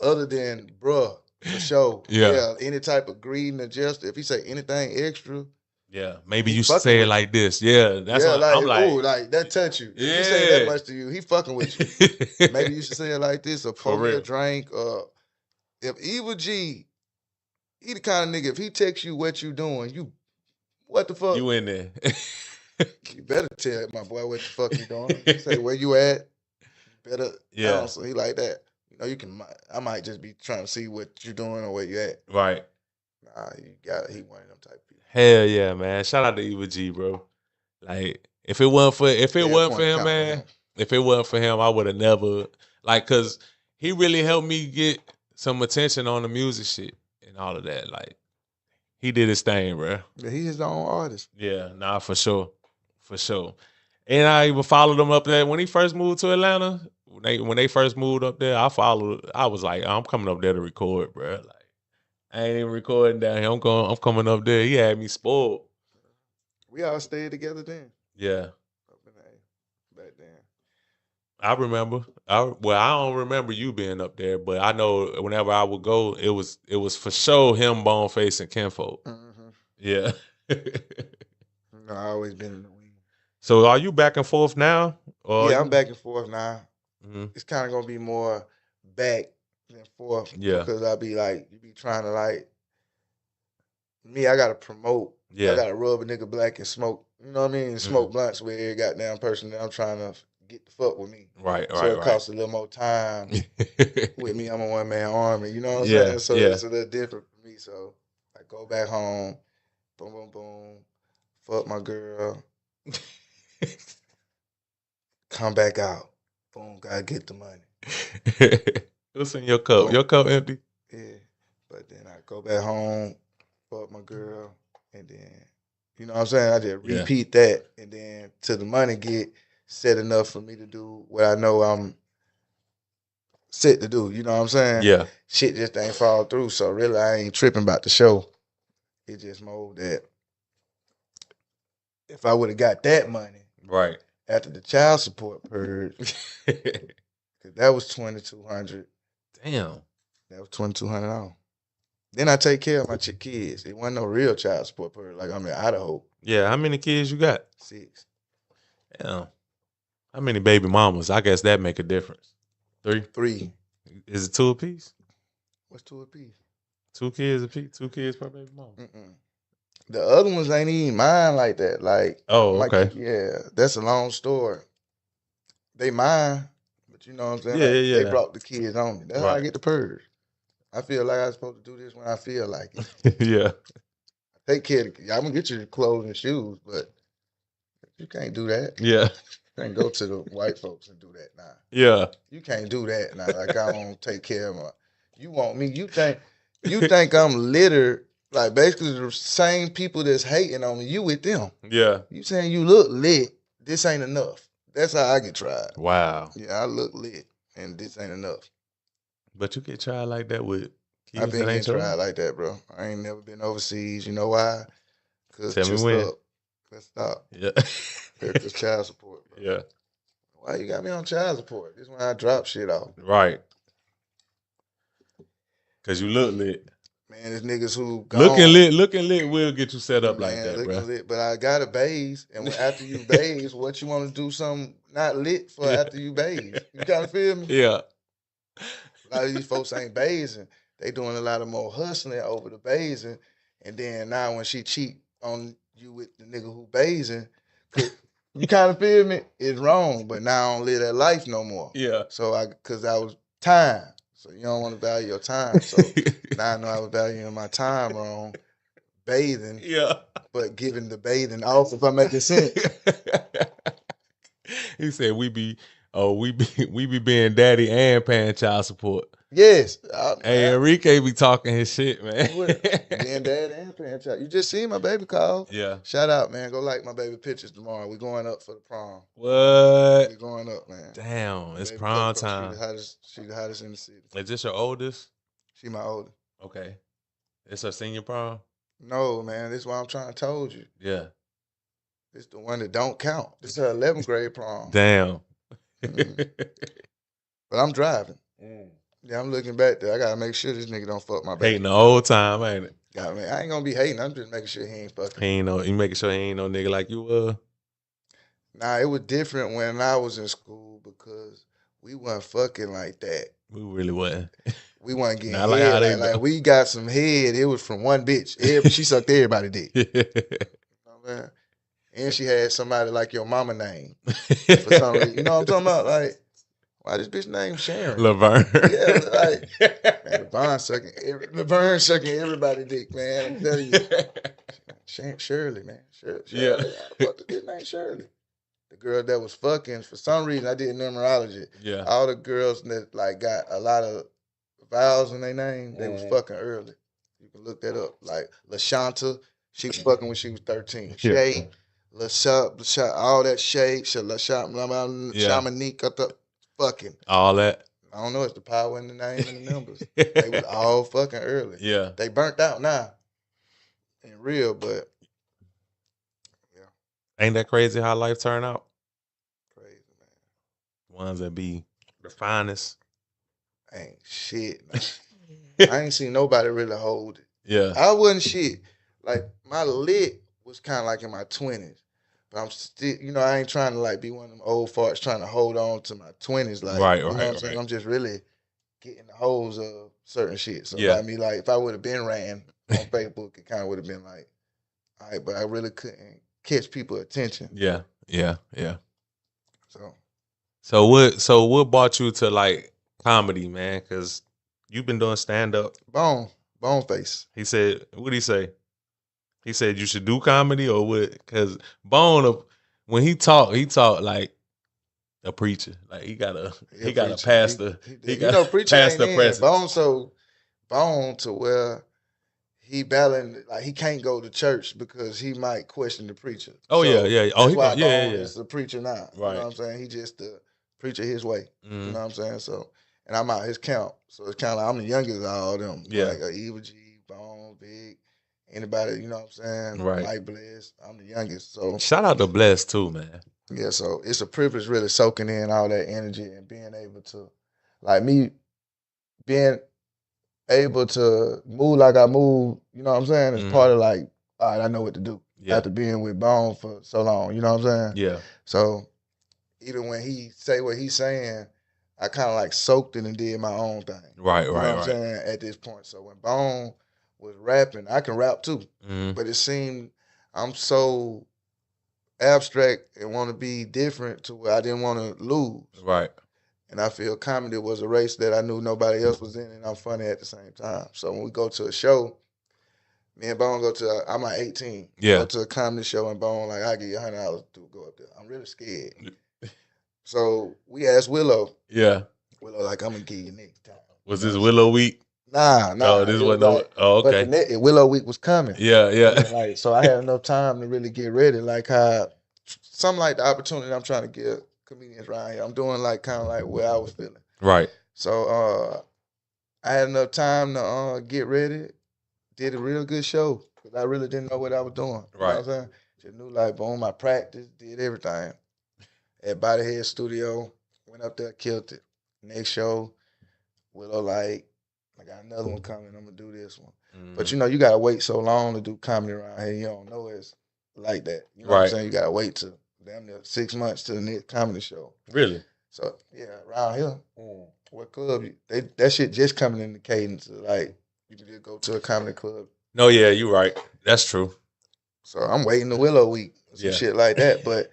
Speaker 3: other than bruh, for sure.
Speaker 2: Yeah.
Speaker 3: Any type of greed and gesture. If he say anything extra,
Speaker 2: yeah, maybe you should say it like this. Yeah, that's what I'm like.
Speaker 3: Ooh, like that touch you. If he say that much to you, he fucking with you. Maybe you should say it like this, or pour me a drink. If Evil G, he the kind of nigga, if he texts you what you doing, you, what the fuck?
Speaker 2: You in there.
Speaker 3: You better tell my boy what the fuck you doing. Say where you at. You better.
Speaker 2: Yeah.
Speaker 3: So he like that. You know, I might just be trying to see what you doing or where you at.
Speaker 2: Right.
Speaker 3: Nah, he one of them type of people.
Speaker 2: Hell yeah, man. Shout out to Evil G, bro. Like, if it wasn't for him, man, if it wasn't for him, I would have never, like, cause he really helped me get some attention on the music shit and all of that. Like, he did his thing, bro.
Speaker 3: Yeah, he's his own artist.
Speaker 2: Yeah, nah, for sure. For sure. And I even followed him up there when he first moved to Atlanta. When they first moved up there, I was like, I'm coming up there to record, bro. Like, I ain't even recording down here. I'm coming up there. He had me spoiled.
Speaker 3: We all stayed together then.
Speaker 2: Yeah.
Speaker 3: Back then.
Speaker 2: I remember. I don't remember you being up there, but I know whenever I would go, it was for sure him, Boneface, and Kinfolk. Mm-hmm. Yeah.
Speaker 3: No, I always been in the wing.
Speaker 2: So are you back and forth now?
Speaker 3: Yeah, I'm back and forth now. Mm-hmm. It's kind of gonna be more back and forth.
Speaker 2: Yeah.
Speaker 3: Because I be like, you be trying to like, me, I gotta promote. Yeah. I gotta rub a nigga black and smoke. You know what I mean? Smoke blunts with every goddamn person that I'm trying to get the fuck with me.
Speaker 2: Right.
Speaker 3: So it costs a little more time with me. I'm a one-man army. You know what I'm saying? So it's a little different for me. So I go back home, boom, boom, boom, fuck my girl, come back out, boom, gotta get the money.
Speaker 2: What's in your cup? Boom. Your cup empty?
Speaker 3: Yeah. But then I go back home, fuck my girl, and then, you know what I'm saying? I just repeat that, and then till the money get set enough for me to do what I know I'm set to do. You know what I'm saying?
Speaker 2: Yeah.
Speaker 3: Shit just ain't fall through, so really I ain't tripping about the show. It just more that if I would have got that money,
Speaker 2: right,
Speaker 3: after the child support purge, that was $2,200.
Speaker 2: Damn,
Speaker 3: that was $2,200. Then I take care of my kids. It wasn't no real child support purge. Like I'm in Idaho.
Speaker 2: Yeah, how many kids you got?
Speaker 3: 6.
Speaker 2: Damn. How many baby mamas? I guess that make a difference. 3?
Speaker 3: 3.
Speaker 2: Is it 2 apiece?
Speaker 3: What's 2 apiece?
Speaker 2: 2 kids apiece. 2 kids per baby mama.
Speaker 3: The other ones ain't even mine like that. Like,
Speaker 2: oh, okay.
Speaker 3: Yeah, that's a long story. They mine, but you know what I'm saying?
Speaker 2: Yeah.
Speaker 3: They brought the kids on me. That's how I get the purge. I feel like I'm supposed to do this when I feel like it.
Speaker 2: Yeah.
Speaker 3: Take care of I'm gonna get you your clothes and shoes, but you can't do that.
Speaker 2: Yeah.
Speaker 3: You can't go to the white folks and do that now.
Speaker 2: Yeah.
Speaker 3: You can't do that now. Like I won't take care of my. You want me? You think I'm littered? Like basically the same people that's hating on you with them.
Speaker 2: Yeah.
Speaker 3: You saying you look lit? This ain't enough. That's how I get tried.
Speaker 2: Wow.
Speaker 3: Yeah, I look lit, and this ain't enough.
Speaker 2: But you get tried like that with kids.
Speaker 3: I've been getting tried like that, bro. I ain't never been overseas. You know why? Because
Speaker 2: tell me when.
Speaker 3: Let's stop.
Speaker 2: Yeah.
Speaker 3: Because child support. Bro.
Speaker 2: Yeah.
Speaker 3: Why you got me on child support? This is when I drop shit off.
Speaker 2: Right. Because you look lit.
Speaker 3: Man, there's niggas who
Speaker 2: looking lit will get you set up like that, bro.
Speaker 3: Lit, but I got a baze, and after you baze, what you want to do something not lit for after you baze? You kind of feel me?
Speaker 2: Yeah.
Speaker 3: A lot of these folks ain't bazing. They doing a lot of more hustling over the bazing, and then now when she cheat on you with the nigga who bazing, You kind of feel me? It's wrong, but now I don't live that life no more.
Speaker 2: Yeah.
Speaker 3: So cause I was time. So you don't want to value your time. So now I know I was valuing my time wrong, bathing.
Speaker 2: Yeah.
Speaker 3: But giving the bathing off, if I'm making sense.
Speaker 2: He said we be being daddy and paying child support.
Speaker 3: Yes.
Speaker 2: Hey, Enrique be talking his shit, man.
Speaker 3: Being dad and paying child. You just seen my baby call.
Speaker 2: Yeah.
Speaker 3: Shout out, man. Go like my baby pictures tomorrow. We're going up for the prom.
Speaker 2: What?
Speaker 3: We're going up, man.
Speaker 2: Damn, it's prom time.
Speaker 3: She the hottest in the city.
Speaker 2: Is this your oldest?
Speaker 3: She my oldest.
Speaker 2: Okay. It's her senior prom?
Speaker 3: No, man. This is what I'm trying to told you.
Speaker 2: Yeah.
Speaker 3: It's the one that don't count. This is her 11th grade prom.
Speaker 2: Damn.
Speaker 3: But I'm driving. Yeah, I'm looking back there. I gotta make sure this nigga don't fuck my baby.
Speaker 2: Hating the whole time, ain't it?
Speaker 3: Yeah, man. I ain't gonna be hating. I'm just making sure he ain't fucking.
Speaker 2: You making sure he ain't no nigga like you
Speaker 3: Nah, it was different when I was in school because we wasn't fucking like that.
Speaker 2: We really wasn't.
Speaker 3: We wasn't getting
Speaker 2: Not like
Speaker 3: head.
Speaker 2: how they
Speaker 3: Like we got some head. It was from one bitch. She sucked everybody dick.
Speaker 2: Yeah.
Speaker 3: You know what I mean? And she had somebody like your mama name for some reason. You know what I'm talking about? Like, why this bitch named Sharon?
Speaker 2: Laverne.
Speaker 3: Yeah, like man, Laverne sucking everybody dick, man. I'm telling you. Shirley, man. Shirley.
Speaker 2: Yeah.
Speaker 3: What the bitch named Shirley? The girl that was fucking, for some reason, I did numerology.
Speaker 2: Yeah.
Speaker 3: All the girls that like got a lot of vowels in their name, they was fucking early. You can look that up. Like LaShanta, she was fucking when she was 13. Shay, LaShanta, all that Shay, Shamanique, got the fucking.
Speaker 2: All that.
Speaker 3: I don't know, it's the power in the name and the numbers. They was all fucking early.
Speaker 2: Yeah.
Speaker 3: They burnt out now. In real, but
Speaker 2: ain't that crazy how life turned out?
Speaker 3: Crazy, man.
Speaker 2: Ones that be the finest.
Speaker 3: Ain't shit, man. I ain't seen nobody really hold it.
Speaker 2: Yeah.
Speaker 3: I wasn't shit. Like, my lit was kind of like in my 20s. But I'm still, I ain't trying to like be one of them old farts trying to hold on to my 20s. Like,
Speaker 2: right,
Speaker 3: you know what I'm saying? I'm just really getting the holes of certain shit. So, I mean, like, if I would have been ran on Facebook, it kind of would have been like, all right, but I really couldn't catch people's attention.
Speaker 2: Yeah.
Speaker 3: So
Speaker 2: what brought you to like comedy, man? Because you've been doing stand up.
Speaker 3: Bone face.
Speaker 2: He said, what'd he say? He said you should do comedy or what? Because Bone, when he talk like a preacher. Like he got a pastor. He got
Speaker 3: preacher
Speaker 2: pastor
Speaker 3: ain't
Speaker 2: presence.
Speaker 3: Bone to where he battling, like he can't go to church because he might question the preacher.
Speaker 2: Oh, so yeah. Oh,
Speaker 3: that's why Bone is the preacher now.
Speaker 2: Right.
Speaker 3: You know what I'm saying? He just the preacher his way.
Speaker 2: Mm.
Speaker 3: You know what I'm saying? So, and I'm out his count. So it's kind of like I'm the youngest of all of them.
Speaker 2: Yeah.
Speaker 3: Like Eva G, Bone, Big, anybody, you know what I'm saying?
Speaker 2: Right.
Speaker 3: Mike Bless, I'm the youngest. So
Speaker 2: shout out to Bless too, man.
Speaker 3: Yeah, so it's a privilege really soaking in all that energy and being able to, like me, being able to move like I move, you know what I'm saying? It's part of like, all right, I know what to do. After being with Bone for so long, you know what I'm saying?
Speaker 2: Yeah.
Speaker 3: So even when he say what he's saying, I kind of like soaked it and did my own thing.
Speaker 2: Right,
Speaker 3: you know what I'm saying? At this point. So when Bone was rapping, I can rap too. But it seemed I'm so abstract and want to be different to where I didn't want to lose.
Speaker 2: Right.
Speaker 3: And I feel comedy was a race that I knew nobody else was in, and I'm funny at the same time. So when we go to a show, me and Bone I'm like 18.
Speaker 2: Yeah.
Speaker 3: Go to a comedy show and Bone like, I'll give you $100 to go up there. I'm really scared. So we asked Willow.
Speaker 2: Yeah.
Speaker 3: Willow like, I'm gonna give you next time.
Speaker 2: Was this Willow week?
Speaker 3: Nah.
Speaker 2: Oh, this wasn't
Speaker 3: like,
Speaker 2: okay.
Speaker 3: But Willow week was coming.
Speaker 2: Yeah.
Speaker 3: Like, so I had enough time to really get ready. Like how something like the opportunity I'm trying to give comedians around here. I'm doing like kind of like where I was feeling.
Speaker 2: Right.
Speaker 3: So I had enough time to get ready. Did a real good show because I really didn't know what I was doing. You know what I'm saying? Just knew like boom, I practiced, did everything. At Bodyhead Studio, went up there, killed it. Next show, Willow like, I got another one coming. I'm gonna do this one. But you gotta wait so long to do comedy around here. You don't know it's like that. You know what I'm saying? You gotta wait till damn near 6 months to the next comedy show.
Speaker 2: Really?
Speaker 3: So yeah, around here, what club? That shit just coming in the cadence. Like you can just go to a comedy club.
Speaker 2: No, yeah, you're right. That's true.
Speaker 3: So I'm waiting the Willow week, some shit like that. But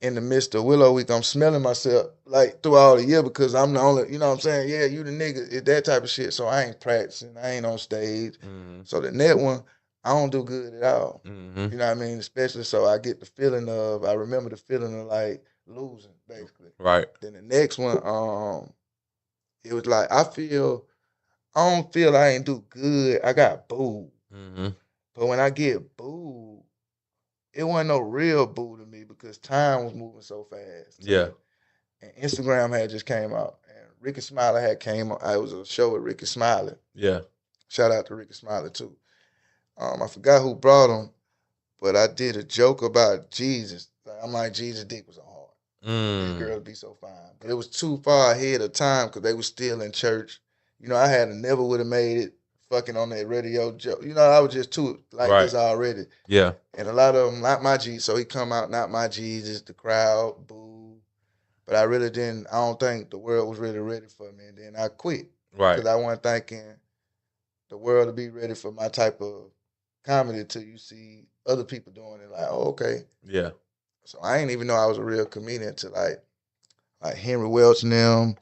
Speaker 3: in the midst of Willow Week, I'm smelling myself like throughout the year because I'm the only, you know what I'm saying? Yeah, you the nigga, it's that type of shit. So I ain't practicing, I ain't on stage.
Speaker 2: Mm-hmm.
Speaker 3: So the next one, I don't do good at all.
Speaker 2: Mm-hmm.
Speaker 3: You know what I mean? Especially so I get the feeling of, I remember the feeling of like losing, basically.
Speaker 2: Right.
Speaker 3: Then the next one, it was like I don't feel I ain't do good. I got booed.
Speaker 2: Mm-hmm.
Speaker 3: But when I get booed, it wasn't no real boo to me because time was moving so fast.
Speaker 2: Yeah.
Speaker 3: And Instagram had just came out. And Ricky Smiley had came on. It was a show with Ricky Smiley.
Speaker 2: Yeah.
Speaker 3: Shout out to Ricky Smiley too. I forgot who brought him, but I did a joke about Jesus. I'm like, Jesus' dick was hard. These girls be so fine. But it was too far ahead of time because they was still in church. You know, I had never would have made it fucking on that radio joke. You know, I was just too like this already.
Speaker 2: Yeah.
Speaker 3: And a lot of them, not my Jesus. So he come out, not my Jesus, the crowd, boo. But I really didn't, I don't think the world was really ready for me. And then I quit.
Speaker 2: Right.
Speaker 3: Because I wasn't thinking the world to be ready for my type of comedy till you see other people doing it. Like, oh, okay.
Speaker 2: Yeah.
Speaker 3: So I didn't even know I was a real comedian until like Henry Welch and them,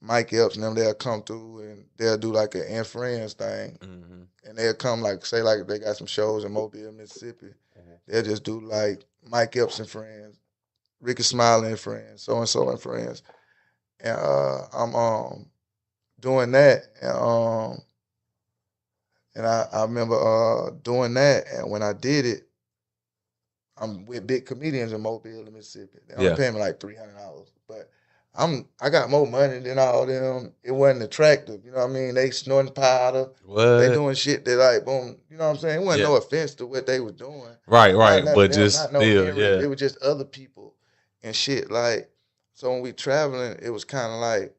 Speaker 3: Mike Epps and them, they'll come through and they'll do like an and friends thing. Mm-hmm. And they'll come like, say like they got some shows in Mobile, Mississippi. Mm-hmm. They'll just do like Mike Epps and friends, Ricky Smiley and friends, so-and-so and friends. And I'm doing that. And I remember doing that. And when I did it, I'm with big comedians in Mobile, Mississippi. They only pay me like $300. But I got more money than all them. It wasn't attractive. You know what I mean? They snorting powder.
Speaker 2: What?
Speaker 3: They doing shit that like, boom. You know what I'm saying? It wasn't no offense to what they were doing.
Speaker 2: Right. But
Speaker 3: them,
Speaker 2: just still, yeah.
Speaker 3: It was just other people and shit. Like, so when we traveling, it was kind of like,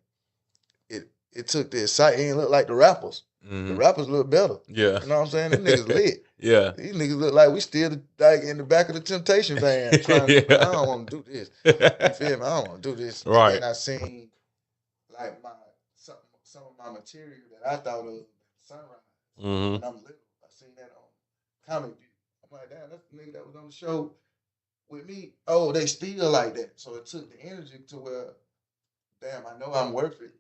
Speaker 3: it took the excitement. It didn't look like the rappers. Mm-hmm. The rappers look better. Yeah. You know what I'm saying? Them niggas lit. Yeah. These niggas look like we still like in the back of the Temptation van trying to, I don't want to do this. You feel me? I don't want to do this. Right. And I seen like some of my material that I thought of Sunrise. Mm-hmm. When I'm little. I seen that on Comic View. I'm like, damn, that's the nigga that was on the show with me. Oh, they still like that. So it took the energy to where, damn, I know I'm worth it.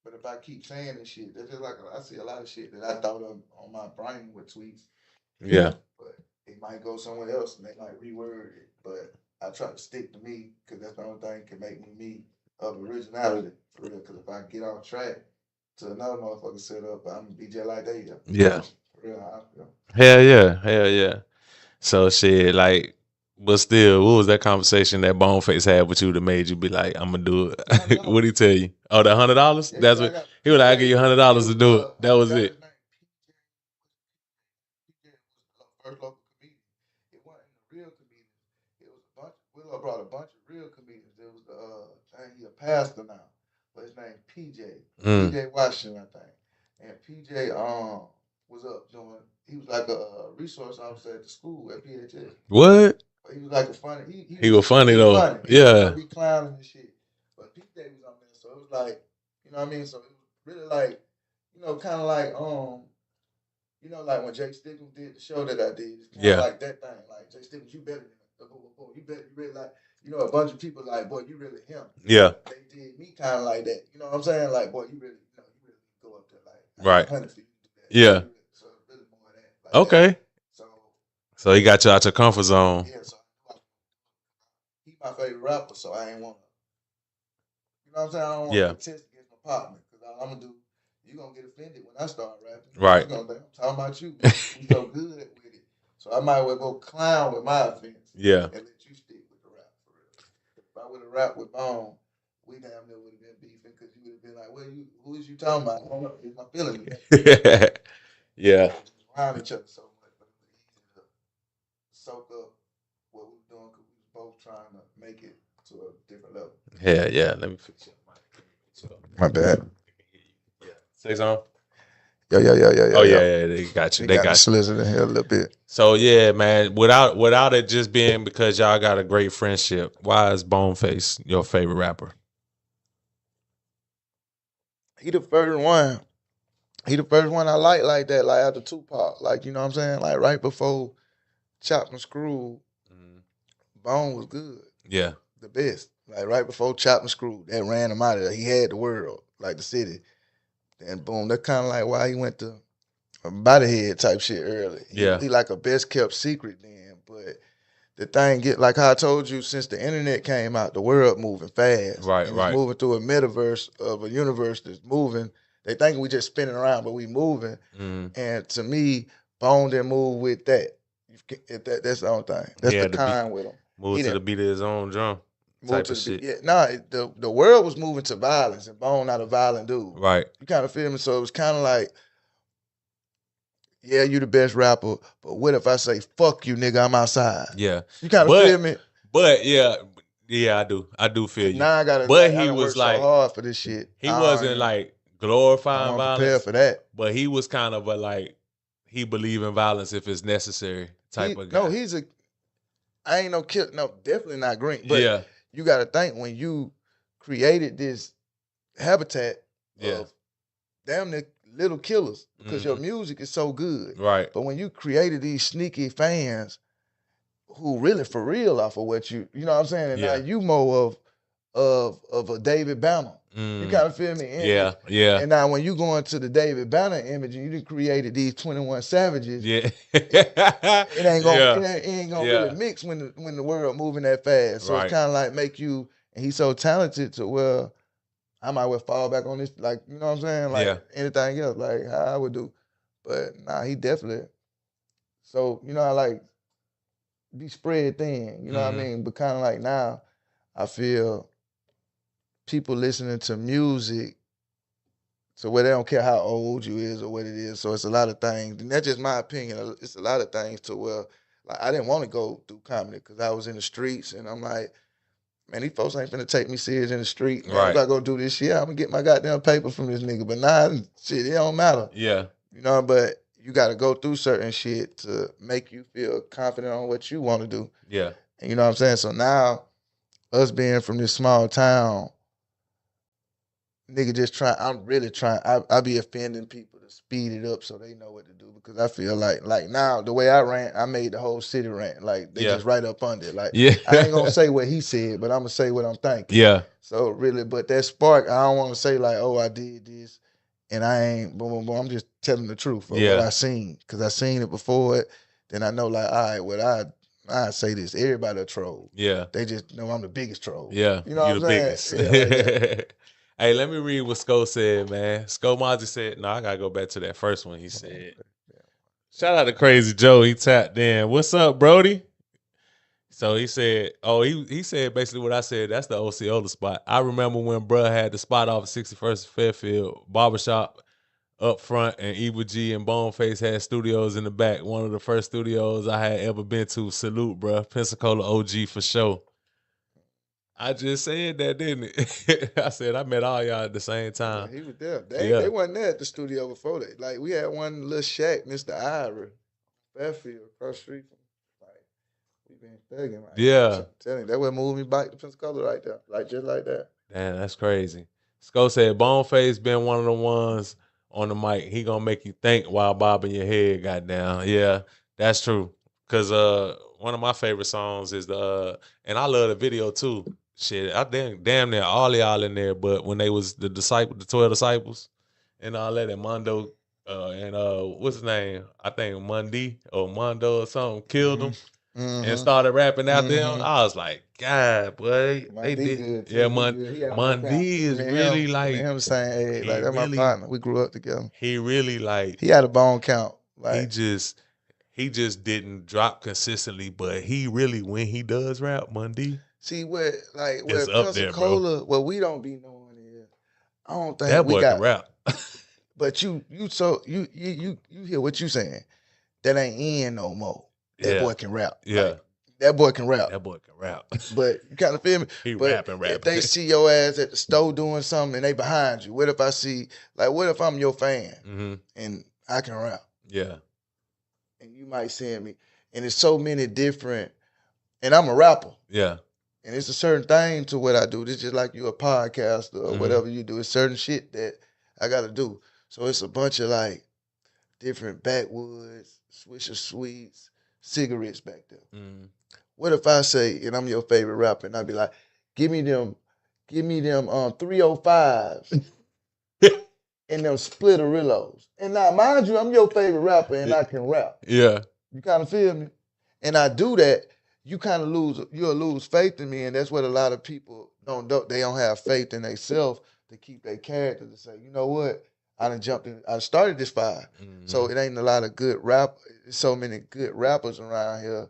Speaker 3: But if I keep saying this shit, that's just like I see a lot of shit that I thought of on my brain with tweets. Yeah. But it might go somewhere else and they might reword it. But I try to stick to me because that's the only thing that can make me of originality for real. Because if I get off track to another motherfucker set up, I'm gonna be just like they are. Yeah. For real, how I feel.
Speaker 2: Hell yeah. So shit, like, but still, what was that conversation that Boneface had with you that made you be like, I'm gonna do it? What'd he tell you? Oh, the $100? Yeah, that's what he was like, I give you $100 to do it. That was it.
Speaker 3: First local comedian. It wasn't the real comedian. It was a bunch. Willow brought a bunch of real comedians. There was he a pastor now, but his name PJ. PJ Washington, I think. And PJ was up doing. He was like a resource officer at the school at PHS.
Speaker 2: What?
Speaker 3: But he was like a funny.
Speaker 2: He was funny though. Funny. Yeah.
Speaker 3: He clowning and shit. But PJ was on there, so it was like, you know what I mean. So it was really like, you know, kind of like you know, like when Jay Stickles did the show that I did, it's kind of like that thing. Like Jay Stickles, you better than you better, you really like, you know, a bunch of people like, boy, you really him. Yeah. They did me kind of like that. You know what I'm saying? Like, boy, you really go up there like,
Speaker 2: right.
Speaker 3: For you to do that.
Speaker 2: Yeah.
Speaker 3: So really more of that. Like
Speaker 2: okay.
Speaker 3: That.
Speaker 2: So he got you out your comfort zone.
Speaker 3: Yeah. So he's my favorite rapper, so I ain't want to. You know what I'm saying? I don't want to contest against my partner because all I'm gonna do. You're going to get offended when I start rapping.
Speaker 2: Right.
Speaker 3: I'm talking about you. You're so good with it. So I might as well go clown with my offense. Yeah. And let you stick with the rap for real. If I would have rapped with Bone, we damn near would have been beefing because you would have been like, well, who is you talking about? I don't know. It's my feeling.
Speaker 2: Yeah.
Speaker 3: Around each other so much. But it was easy to soak up what we were doing because we were both trying to make it to a different level.
Speaker 2: Yeah. Let me fix your mic.
Speaker 3: My bad.
Speaker 2: Say something?
Speaker 3: Yeah.
Speaker 2: Oh yeah, they got you. They got you.
Speaker 3: Slizzard in here a little bit.
Speaker 2: So yeah, man. Without it just being because y'all got a great friendship, why is Boneface your favorite rapper?
Speaker 3: He the first one. He the first one I like that. Like after Tupac, like you know what I'm saying. Like right before Chopped and Screwed, Bone was good.
Speaker 2: Yeah.
Speaker 3: the best. Like right before Chop and Screw, that ran him out of there. He had the world, like the city. Then boom, that's kind of like why he went to body head type shit early. He like a best kept secret then. But the thing get like how I told you, since the internet came out, the world moving fast.
Speaker 2: Right,
Speaker 3: and it's moving through a metaverse of a universe that's moving. They think we just spinning around, but we moving. And to me, Bone didn't move with that. That's the only thing. That's the con with him.
Speaker 2: Move to the beat of his own drum. Type of shit.
Speaker 3: The world was moving to violence, and Bone not a violent dude.
Speaker 2: Right.
Speaker 3: You kind of feel me? So it was kind of like, yeah, you the best rapper, but what if I say, fuck you, nigga, I'm outside?
Speaker 2: Yeah.
Speaker 3: You kind of feel me?
Speaker 2: But yeah, I do. I do feel you.
Speaker 3: Now I gotta,
Speaker 2: but
Speaker 3: I
Speaker 2: he was like
Speaker 3: so hard for this shit.
Speaker 2: He wasn't like glorifying violence.
Speaker 3: Prepared for that.
Speaker 2: But he was kind of a like, he believe in violence if it's necessary type of guy.
Speaker 3: No, I ain't no kid. No, definitely not green. But you got to think when you created this habitat of damn near little killers because your music is so good.
Speaker 2: Right.
Speaker 3: But when you created these sneaky fans who really for real off of what you know what I'm saying? And now you more of a David Banner. You kind of feel me? And, And now when you go into the David Banner image and you done created these 21 Savages, it ain't gonna it ain't gonna really mix when the world moving that fast. So it's kind of like make you, and he's so talented to where I might well fall back on this, like, you know what I'm saying? Like anything else, like how I would do. But nah, he definitely. So, you know, I like be spread thin, you know what I mean? But kind of like now, I feel people listening to music so where they don't care how old you is or what it is. So it's a lot of things. And that's just my opinion. It's a lot of things to where like I didn't want to go through comedy because I was in the streets and I'm like, man, these folks ain't finna take me serious in the street. Man, if I go do this shit, I'm gonna get my goddamn paper from this nigga. But nah, shit, it don't matter.
Speaker 2: Yeah.
Speaker 3: You know, but you gotta go through certain shit to make you feel confident on what you want to do.
Speaker 2: Yeah.
Speaker 3: And you know what I'm saying? So now, us being from this small town, nigga just trying, I'm really trying, I be offending people to speed it up so they know what to do because I feel like now, the way I rant, I made the whole city rant. Like, they just right up under it. Like, I ain't gonna say what he said, but I'm gonna say what I'm thinking.
Speaker 2: Yeah.
Speaker 3: So really, but that spark, I don't want to say like, oh, I did this and I ain't, boom, boom, boom. I'm just telling the truth of what I seen because I seen it before it. Then I know like, all right, well, I say this, everybody a troll.
Speaker 2: Yeah.
Speaker 3: They just know I'm the biggest troll.
Speaker 2: Yeah.
Speaker 3: You know what I'm
Speaker 2: biggest.
Speaker 3: saying?
Speaker 2: Hey, let me read what Sko said, man. Sko Mazzi said, no, I gotta go back to that first one. He said, shout out to Crazy Joe. He tapped in. What's up, Brody? So he said, he said basically what I said. That's the Osceola spot. I remember when bruh had the spot off 61st Fairfield barbershop up front, and Evil G and Boneface had studios in the back. One of the first studios I had ever been to. Salute, bruh. Pensacola OG for sure. I just said that, didn't it? I said I met all y'all at the same time.
Speaker 3: Yeah, he was there. They wasn't there at the studio before that. Like, we had one little shack, Mr. Ira, Fairfield, across the street from, like, we been thugging. Like, I'm telling you, that would move me back to Pensacola right there. Like, just like that.
Speaker 2: Damn, that's crazy. Sko said, Boneface been one of the ones on the mic. He gonna make you think while bobbing your head, goddamn. Yeah, that's true. Cause one of my favorite songs is and I love the video too. Shit, I damn near all y'all in there, but when they was the 12 disciples and all that, and Mondo and what's his name? I think Mundi or Mondo or something killed him and started rapping after him. I was like, God, boy, they did. Yeah, Mundi is really like
Speaker 3: him saying, hey, like that's my partner. We grew up together.
Speaker 2: He really like
Speaker 3: he had a bone count. Like
Speaker 2: he just didn't drop consistently, but he really when he does rap, Mundi.
Speaker 3: See where Pensacola, what we don't be knowing is, I don't think
Speaker 2: that
Speaker 3: we
Speaker 2: boy
Speaker 3: got
Speaker 2: can rap.
Speaker 3: But you hear what you saying? That ain't in no more. That boy can rap.
Speaker 2: Yeah,
Speaker 3: like, that boy can rap.
Speaker 2: That boy can rap.
Speaker 3: But you kind of feel me?
Speaker 2: He rapping.
Speaker 3: If they see your ass at the store doing something and they behind you, what if I see? Like, what if I'm your fan and I can rap?
Speaker 2: Yeah.
Speaker 3: And you might send me, and it's so many different. And I'm a rapper.
Speaker 2: Yeah.
Speaker 3: And it's a certain thing to what I do. It's just like you a podcaster or whatever you do. It's certain shit that I got to do. So it's a bunch of like different backwoods, Swisher Sweets, cigarettes back there. What if I say, and I'm your favorite rapper, and I'd be like, Give me them 305s and them Splitterillos. And now, mind you, I'm your favorite rapper and I can rap.
Speaker 2: Yeah.
Speaker 3: You kind of feel me? And I do that, you'll lose faith in me, and that's what a lot of people they don't have faith in themselves to keep their character, to say, you know what, I started this fire. Mm-hmm. So it ain't a lot of good so many good rappers around here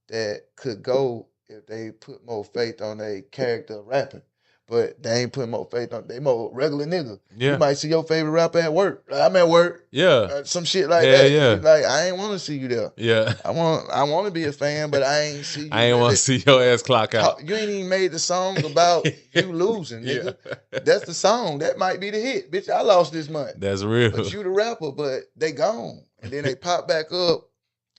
Speaker 3: that could go if they put more faith on their character rapping. But they ain't putting more faith on. They more regular nigga. Yeah. You might see your favorite rapper at work. I'm at work.
Speaker 2: Yeah.
Speaker 3: Some shit like that.
Speaker 2: Yeah.
Speaker 3: Like, I ain't want to see you there.
Speaker 2: Yeah.
Speaker 3: I want to be a fan, but I ain't see you.
Speaker 2: I ain't want to see your ass clock out.
Speaker 3: You ain't even made the song about you losing, nigga. Yeah. That's the song. That might be the hit. Bitch, I lost this month.
Speaker 2: That's real.
Speaker 3: But you the rapper, but they gone. And then they pop back up.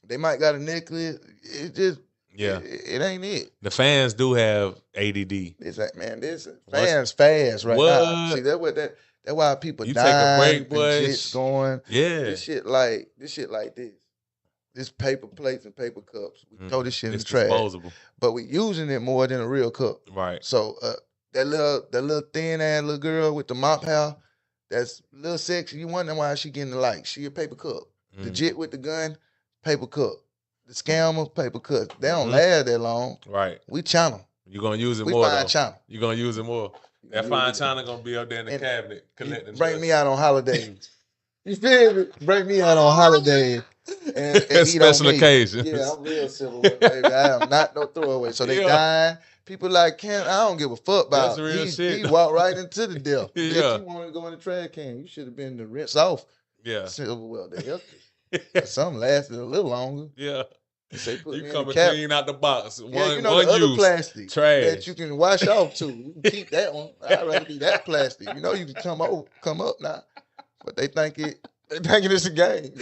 Speaker 3: They might got a necklace. It just... Yeah, it ain't it.
Speaker 2: The fans do have ADD.
Speaker 3: It's like, man, this fans fast right now. See, that's why people
Speaker 2: you
Speaker 3: dying.
Speaker 2: Take a break, boy.
Speaker 3: Shit's going.
Speaker 2: Yeah,
Speaker 3: this shit like this. This paper plates and paper cups. We throw this shit in the trash.
Speaker 2: Disposable.
Speaker 3: But we using it more than a real cup.
Speaker 2: Right.
Speaker 3: So that little thin ass little girl with the mop hair, that's a little sexy. You wonder why she getting the likes. She a paper cup. The jit with the gun, paper cup. The scammer, paper cuts. They don't last that long.
Speaker 2: Right.
Speaker 3: We channel.
Speaker 2: You're going to use it more,
Speaker 3: though. Channel.
Speaker 2: You're going to use it more. That fine china going to be up there in the cabinet collecting.
Speaker 3: Bring me out on holidays. You feel me? Bring me out on holidays. And
Speaker 2: special occasions.
Speaker 3: Yeah, I'm real civil, baby. I am not no throwaway. So they dying. People like, I don't give a fuck about.
Speaker 2: That's real shit.
Speaker 3: He walked right into the death.
Speaker 2: Yeah.
Speaker 3: If you wanted to go in the trash can, you should have been to rinse off.
Speaker 2: Yeah.
Speaker 3: Silverwell there. Some lasted a little longer.
Speaker 2: Yeah.
Speaker 3: You
Speaker 2: coming clean out the box.
Speaker 3: The other plastic
Speaker 2: trash
Speaker 3: that you can wash off too. You can keep that one. I'd rather be that plastic. You know you can come up now, but they thinking it's a game.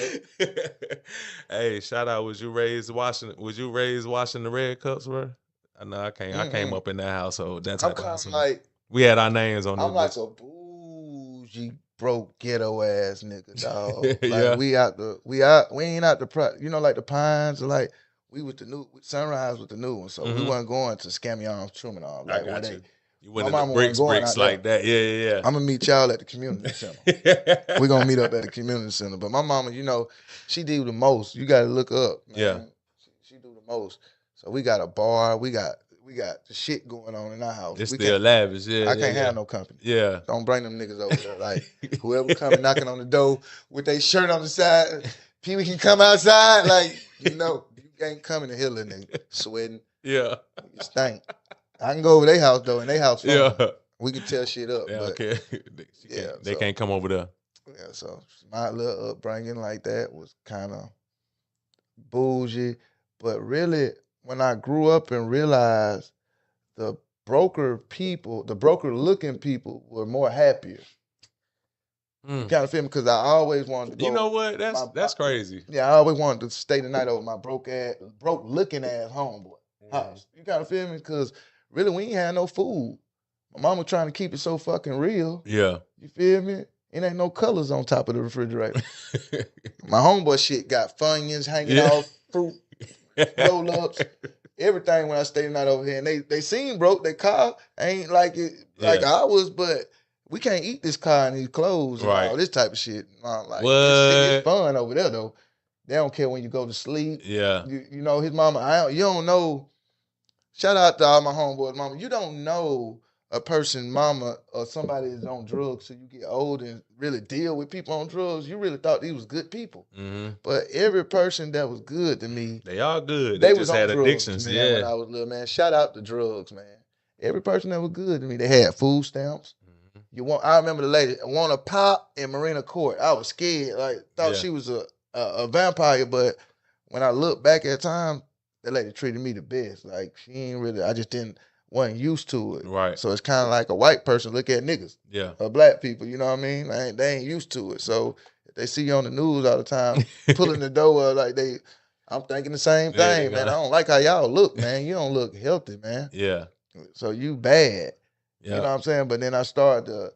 Speaker 2: Hey, shout out. Was you raised washing the red cups, bro? I know I can't. I came up in that household. That type of household.
Speaker 3: Like,
Speaker 2: we had our names on.
Speaker 3: I'm like a bougie, broke, ghetto ass nigga, dog.
Speaker 2: Yeah.
Speaker 3: Like we ain't out the like the Pines, like we with the new Sunrise with the new one, so we wasn't going to Scamion, Truman, all like
Speaker 2: I got
Speaker 3: you.
Speaker 2: You went in the bricks like that. Yeah.
Speaker 3: I'm gonna meet y'all at the community center. We're gonna meet up at the community center. But my mama, she do the most. You gotta look up. Man.
Speaker 2: Yeah.
Speaker 3: She do the most. So we got a bar. We got the shit going on in our house.
Speaker 2: It's still lavish. Yeah.
Speaker 3: I can't have no company.
Speaker 2: Yeah.
Speaker 3: Don't bring them niggas over there. Like whoever coming knocking on the door with their shirt on the side, Pee Wee can come outside. Like, you ain't coming to Hitler nigga sweating.
Speaker 2: Yeah.
Speaker 3: You stink. I can go over their house though, and their house.
Speaker 2: Yeah.
Speaker 3: We can tear shit up.
Speaker 2: Yeah,
Speaker 3: but
Speaker 2: okay. They can't come over there.
Speaker 3: Yeah, so my little upbringing like that was kind of bougie. But really, when I grew up and realized the broker looking people were more happier. You kind of feel me? Because I always wanted to go.
Speaker 2: You know what? That's crazy.
Speaker 3: Yeah, I always wanted to stay the night over my broke looking ass homeboy house. You kind of feel me? Because really, we ain't had no food. My mama trying to keep it so fucking real.
Speaker 2: Yeah.
Speaker 3: You feel me? It ain't no colors on top of the refrigerator. My homeboy shit got Funyuns hanging off, fruit, roll-ups, everything when I stayed the night over here. And they seem broke. Their car ain't like ours, but we can't eat this car and these clothes and all this type of shit. Like, it's fun over there, though. They don't care when you go to sleep.
Speaker 2: Yeah.
Speaker 3: You know, his mama, you don't know. Shout out to all my homeboys' mama. You don't know a person, mama, or somebody that's on drugs till you get old and really deal with people on drugs. You really thought these was good people. Mm-hmm. But every person that was good to me.
Speaker 2: They all good. They just had addictions.
Speaker 3: Yeah. When I was little, man. Shout out to drugs, man. Every person that was good to me. They had food stamps. I remember the lady want a pop in Marina Court. I was scared, thought she was a vampire. But when I look back at time, that lady treated me the best. Like she ain't really. I just wasn't used to it.
Speaker 2: Right.
Speaker 3: So it's kind of like a white person look at niggas.
Speaker 2: Yeah.
Speaker 3: Or black people. You know what I mean? They ain't used to it. So if they see you on the news all the time, pulling the door I'm thinking the same thing, man. I don't like how y'all look, man. You don't look healthy, man.
Speaker 2: Yeah.
Speaker 3: So you bad.
Speaker 2: Yeah.
Speaker 3: You know what I'm saying? But then I started to,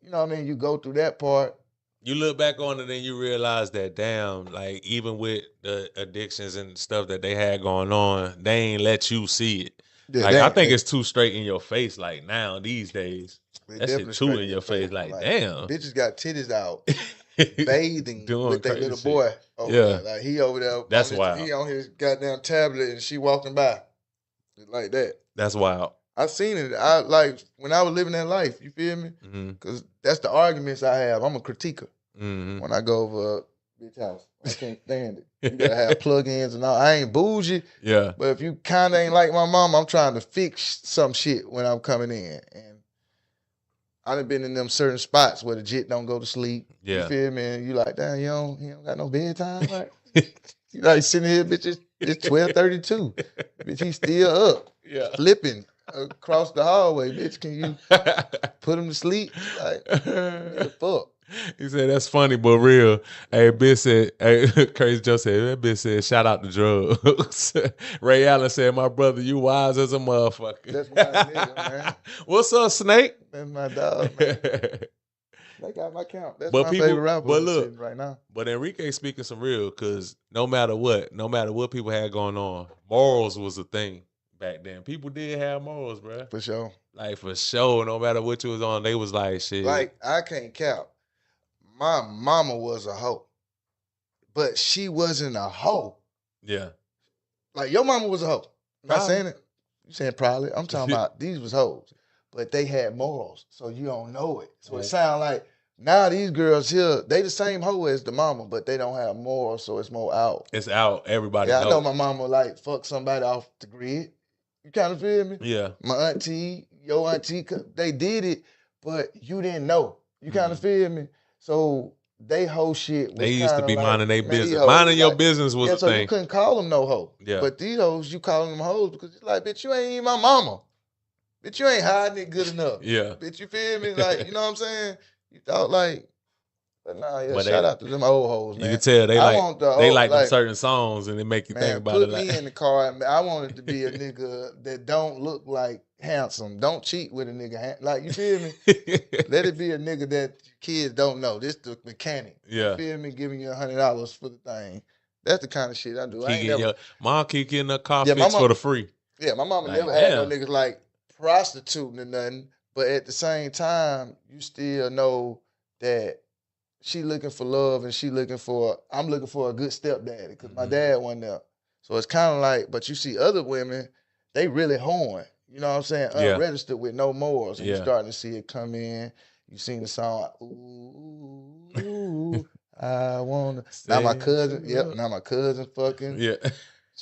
Speaker 3: you know what I mean? You go through that part.
Speaker 2: You look back on it and you realize that, damn, like even with the addictions and stuff that they had going on, they ain't let you see it.
Speaker 3: Yeah,
Speaker 2: Like I think it's too straight in your face. Like now these days, that shit too in your face. Like damn,
Speaker 3: bitches got titties out, bathing
Speaker 2: doing
Speaker 3: with their
Speaker 2: crazy
Speaker 3: little
Speaker 2: shit.
Speaker 3: boy over there. Like he over there.
Speaker 2: That's wild.
Speaker 3: He on his goddamn tablet and she walking by, like that.
Speaker 2: That's wild.
Speaker 3: I seen it. I like when I was living that life. You feel me? Because that's the arguments I have. I'm a critiquer. When I go over a bitch house, I can't stand it. You gotta have plug-ins and all. I ain't bougie.
Speaker 2: Yeah.
Speaker 3: But if you kind of ain't like my mom, I'm trying to fix some shit when I'm coming in. And I done been in them certain spots where the jit don't go to sleep. Yeah. You feel me? And you like, damn, you don't got no bedtime, right? You like sitting here, bitch, it's 12:32. Bitch, he's still up. Yeah. Flipping across the hallway. Bitch, can you put him to sleep? Like, the fuck.
Speaker 2: He said, that's funny, but real. Hey, bitch said, hey, Crazy Joe said, that bitch said, shout out to drugs. Ray Allen said, my brother, you wise as a motherfucker.
Speaker 3: That's my nigga, man.
Speaker 2: What's up, Snake?
Speaker 3: That's my dog, man. They got my count. That's my favorite rapper right now.
Speaker 2: But Enrique speaking some real, because no matter what people had going on, morals was a thing back then. People did have morals, bro.
Speaker 3: For sure.
Speaker 2: Like, for sure, no matter what you was on, they was like, shit.
Speaker 3: Like, I can't count. My mama was a hoe, but she wasn't a hoe. Yeah. Like, your mama was a hoe. I'm not saying it. You saying probably. I'm talking about these was hoes, but they had morals, so you don't know it. So it sound like now these girls here, they the same hoe as the mama, but they don't have morals, so it's more out.
Speaker 2: It's out. Everybody
Speaker 3: knows. I know my mama like fuck somebody off the grid. You kind of feel me? Yeah. My auntie, your auntie, they did it, but you didn't know. You kind of feel me? So they hoe shit was
Speaker 2: they used to be
Speaker 3: like,
Speaker 2: minding their business. Minding your business was the
Speaker 3: so
Speaker 2: thing.
Speaker 3: You couldn't call them no hoe. Yeah. But these hoes, you calling them hoes because it's like, bitch, you ain't even my mama. Bitch, you ain't hiding it good enough. Yeah. Bitch, you feel me? Like, you know what I'm saying? You thought like, but nah, yeah, but shout out to them old hoes, man.
Speaker 2: You can tell they like them certain songs and they make you think about it.
Speaker 3: Put me in the car. I wanted to be a nigga that don't look like handsome. Don't cheat with a nigga. Like, you feel me? Let it be a nigga that kids don't know. This the mechanic. Yeah. You feel me? Giving you $100 for the thing. That's the kind of shit I do.
Speaker 2: Mom keep getting a car fixed for the free.
Speaker 3: Yeah, my mama never had no niggas like prostituting or nothing. But at the same time, you still know that she looking for love and I'm looking for a good stepdaddy because my dad wasn't there. So it's kind of like, but you see other women, they really hoeing. You know what I'm saying? Unregistered with no morals. And you're starting to see it come in. You seen the song, ooh, I wanna. Now my cousin, now my cousin fucking. Yeah.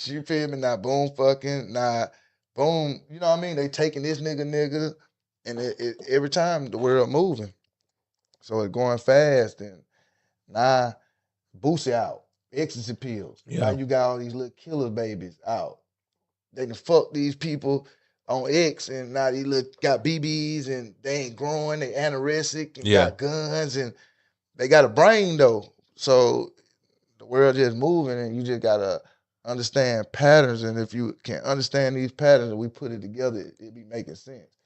Speaker 3: You feel me? Now boom fucking. Now boom, you know what I mean? They taking this nigga. And every time the world moving. So it's going fast and now Boosie out, ecstasy pills. Yeah. Now you got all these little killer babies out. They can fuck these people on X and now they got BBs and they ain't growing, they anorexic and got guns and they got a brain though. So the world just moving and you just gotta understand patterns, and if you can understand these patterns and we put it together, it be making sense.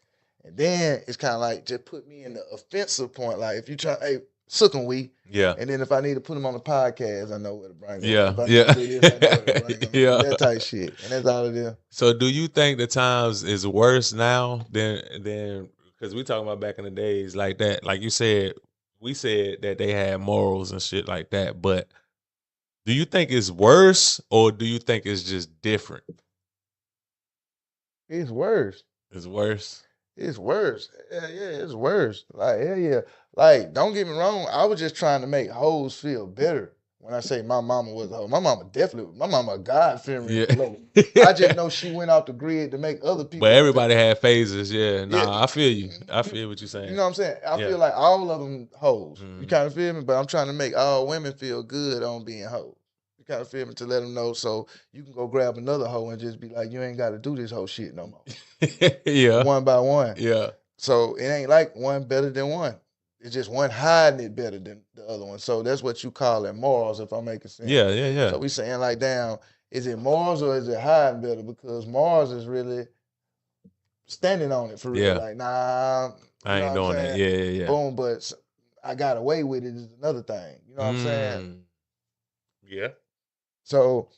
Speaker 3: And then it's kind of like just put me in the offensive point. Like if you try, hey, sook 'em we. Yeah. And then if I need to put them on the podcast, I know where to bring them. Yeah. Yeah. That type shit. And that's all it is.
Speaker 2: So do you think the times is worse now than because we talking about back in the days like that? Like you said, we said that they had morals and shit like that. But do you think it's worse or do you think it's just different?
Speaker 3: It's worse.
Speaker 2: It's worse.
Speaker 3: It's worse. Yeah, it's worse. Like, yeah. Like, don't get me wrong. I was just trying to make hoes feel better. When I say my mama was a hoe, my mama a God-fearing. Yeah. I just know she went off the grid to make other people.
Speaker 2: But everybody had phases, yeah. Nah, I feel you. I feel what you're saying.
Speaker 3: You know what I'm saying? I feel like all of them hoes. You kind of feel me? But I'm trying to make all women feel good on being hoes. You kind of feel me? To let them know so you can go grab another hoe and just be like, you ain't got to do this whole shit no more. Yeah. One by one. Yeah. So it ain't like one better than one. It's just one hiding it better than the other one. So that's what you call it morals, if I'm making sense.
Speaker 2: Yeah.
Speaker 3: So we saying like, damn, is it morals or is it hiding better? Because morals is really standing on it for real. Yeah. Like, nah.
Speaker 2: I ain't doing that. Yeah.
Speaker 3: Boom, but I got away with it is another thing. You know what I'm saying?
Speaker 2: Yeah.
Speaker 3: So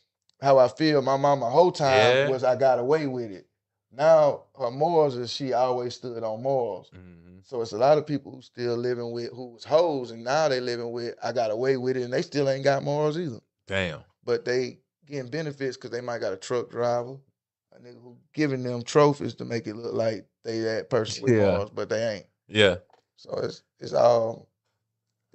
Speaker 3: how I feel my mama whole time was I got away with it. Now her morals is she always stood on morals.
Speaker 2: Mm-hmm.
Speaker 3: So it's a lot of people who still living with who was hoes, and now they living with I got away with it, and they still ain't got morals either.
Speaker 2: Damn.
Speaker 3: But they getting benefits because they might got a truck driver, a nigga who giving them trophies to make it look like they that person with morals, but they ain't.
Speaker 2: Yeah.
Speaker 3: So it's all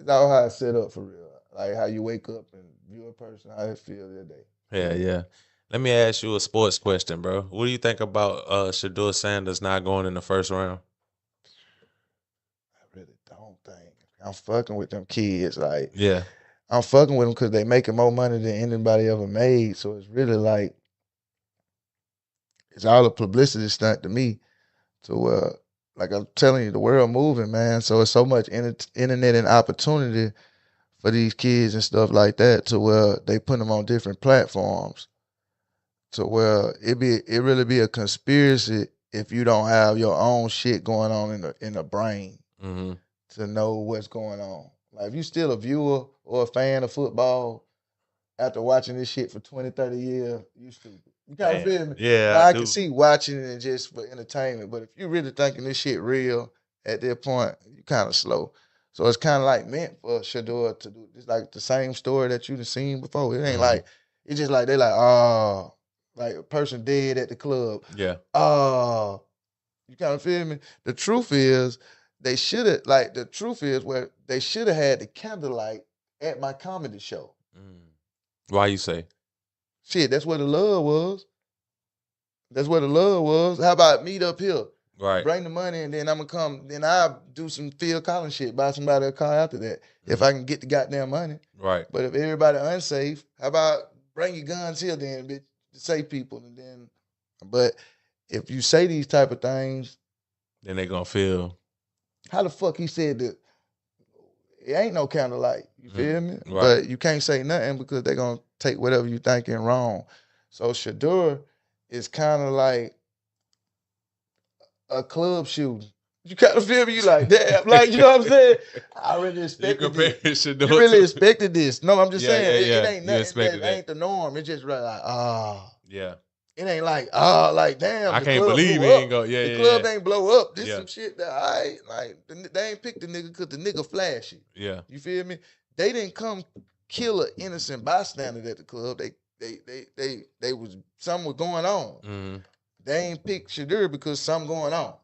Speaker 3: how it's set up for real. Like how you wake up and view a person, how they feel their day.
Speaker 2: Yeah. Let me ask you a sports question, bro. What do you think about Shedeur Sanders not going in the first round?
Speaker 3: I really don't think. I'm fucking with them kids. Like,
Speaker 2: yeah,
Speaker 3: I'm fucking with them because they making more money than anybody ever made. So it's really like, it's all a publicity stunt to me. So, like I'm telling you, the world moving, man. So it's so much internet and opportunity for these kids and stuff like that to where they put them on different platforms. So where it really be a conspiracy if you don't have your own shit going on in the brain to know what's going on. Like if you still a viewer or a fan of football after watching this shit for 20, 30 years, you stupid. You kind of feel me?
Speaker 2: Yeah,
Speaker 3: now, I can see watching it just for entertainment, but if you really thinking this shit real at that point, you kind of slow. So it's kind of like meant for Shedeur to do. It's like the same story that you've seen before. It ain't like, it's just like, they like, oh, like a person dead at the club.
Speaker 2: Yeah.
Speaker 3: Oh, you kind of feel me? The truth is, they should have, like, the truth is where they should have had the candlelight at my comedy show.
Speaker 2: Why you say?
Speaker 3: Shit, that's where the love was. That's where the love was. How about meet up here?
Speaker 2: Right.
Speaker 3: Bring the money and then I'm gonna come. Then I'll do some Phil Collins shit. Buy somebody a car after that. If I can get the goddamn money.
Speaker 2: Right.
Speaker 3: But if everybody unsafe, how about bring your guns here then, bitch, to save people and then. But if you say these type of things,
Speaker 2: then they gonna feel.
Speaker 3: How the fuck he said that? It ain't no candlelight. You feel me?
Speaker 2: Right.
Speaker 3: But you can't say nothing because they're gonna take whatever you thinking wrong. So Shedeur is kind of like a club shooting. You kind of feel me? You like, damn, like, you know what I'm saying? I really expected this. You really expected this. No, I'm just saying, it ain't nothing that ain't the norm. It's just like,
Speaker 2: yeah.
Speaker 3: It ain't like, like, damn,
Speaker 2: I can't believe he ain't go. Yeah,
Speaker 3: the club ain't blow up. This some shit that they ain't picked the nigga because the nigga flashy.
Speaker 2: Yeah.
Speaker 3: You feel me? They didn't come kill an innocent bystander at the club. They was something was going on. They ain't picked Shedeur because something going on.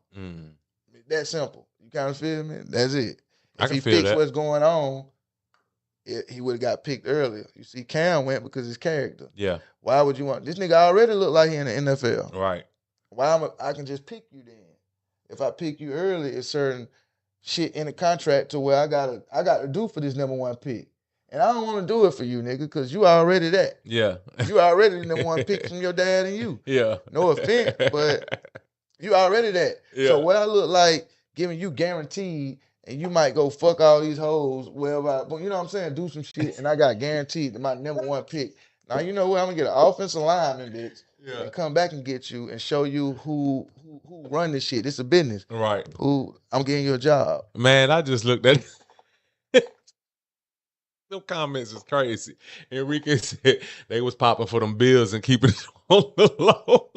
Speaker 3: That simple. You kind of feel me? That's it. If he fixed what's going on, he would have got picked earlier. You see, Cam went because his character.
Speaker 2: Yeah.
Speaker 3: Why would you want this nigga already look like he in the NFL?
Speaker 2: Right.
Speaker 3: I can just pick you then. If I pick you early, it's certain shit in the contract to where I got to do for this number one pick. And I don't want to do it for you, nigga, because you already that.
Speaker 2: Yeah.
Speaker 3: You already the number one pick from your dad and you.
Speaker 2: Yeah.
Speaker 3: No offense, but you already that. Yeah. So what I look like giving you guaranteed, and you might go fuck all these hoes, wherever but you know what I'm saying, do some shit, and I got guaranteed that my number one pick. Now you know what? I'm gonna get an offensive lineman, bitch, and come back and get you and show you who run this shit. It's a business.
Speaker 2: Right.
Speaker 3: Who I'm getting you a job.
Speaker 2: Man, I just looked at them comments is crazy. Enrique said they was popping for them bills and keeping it on the low.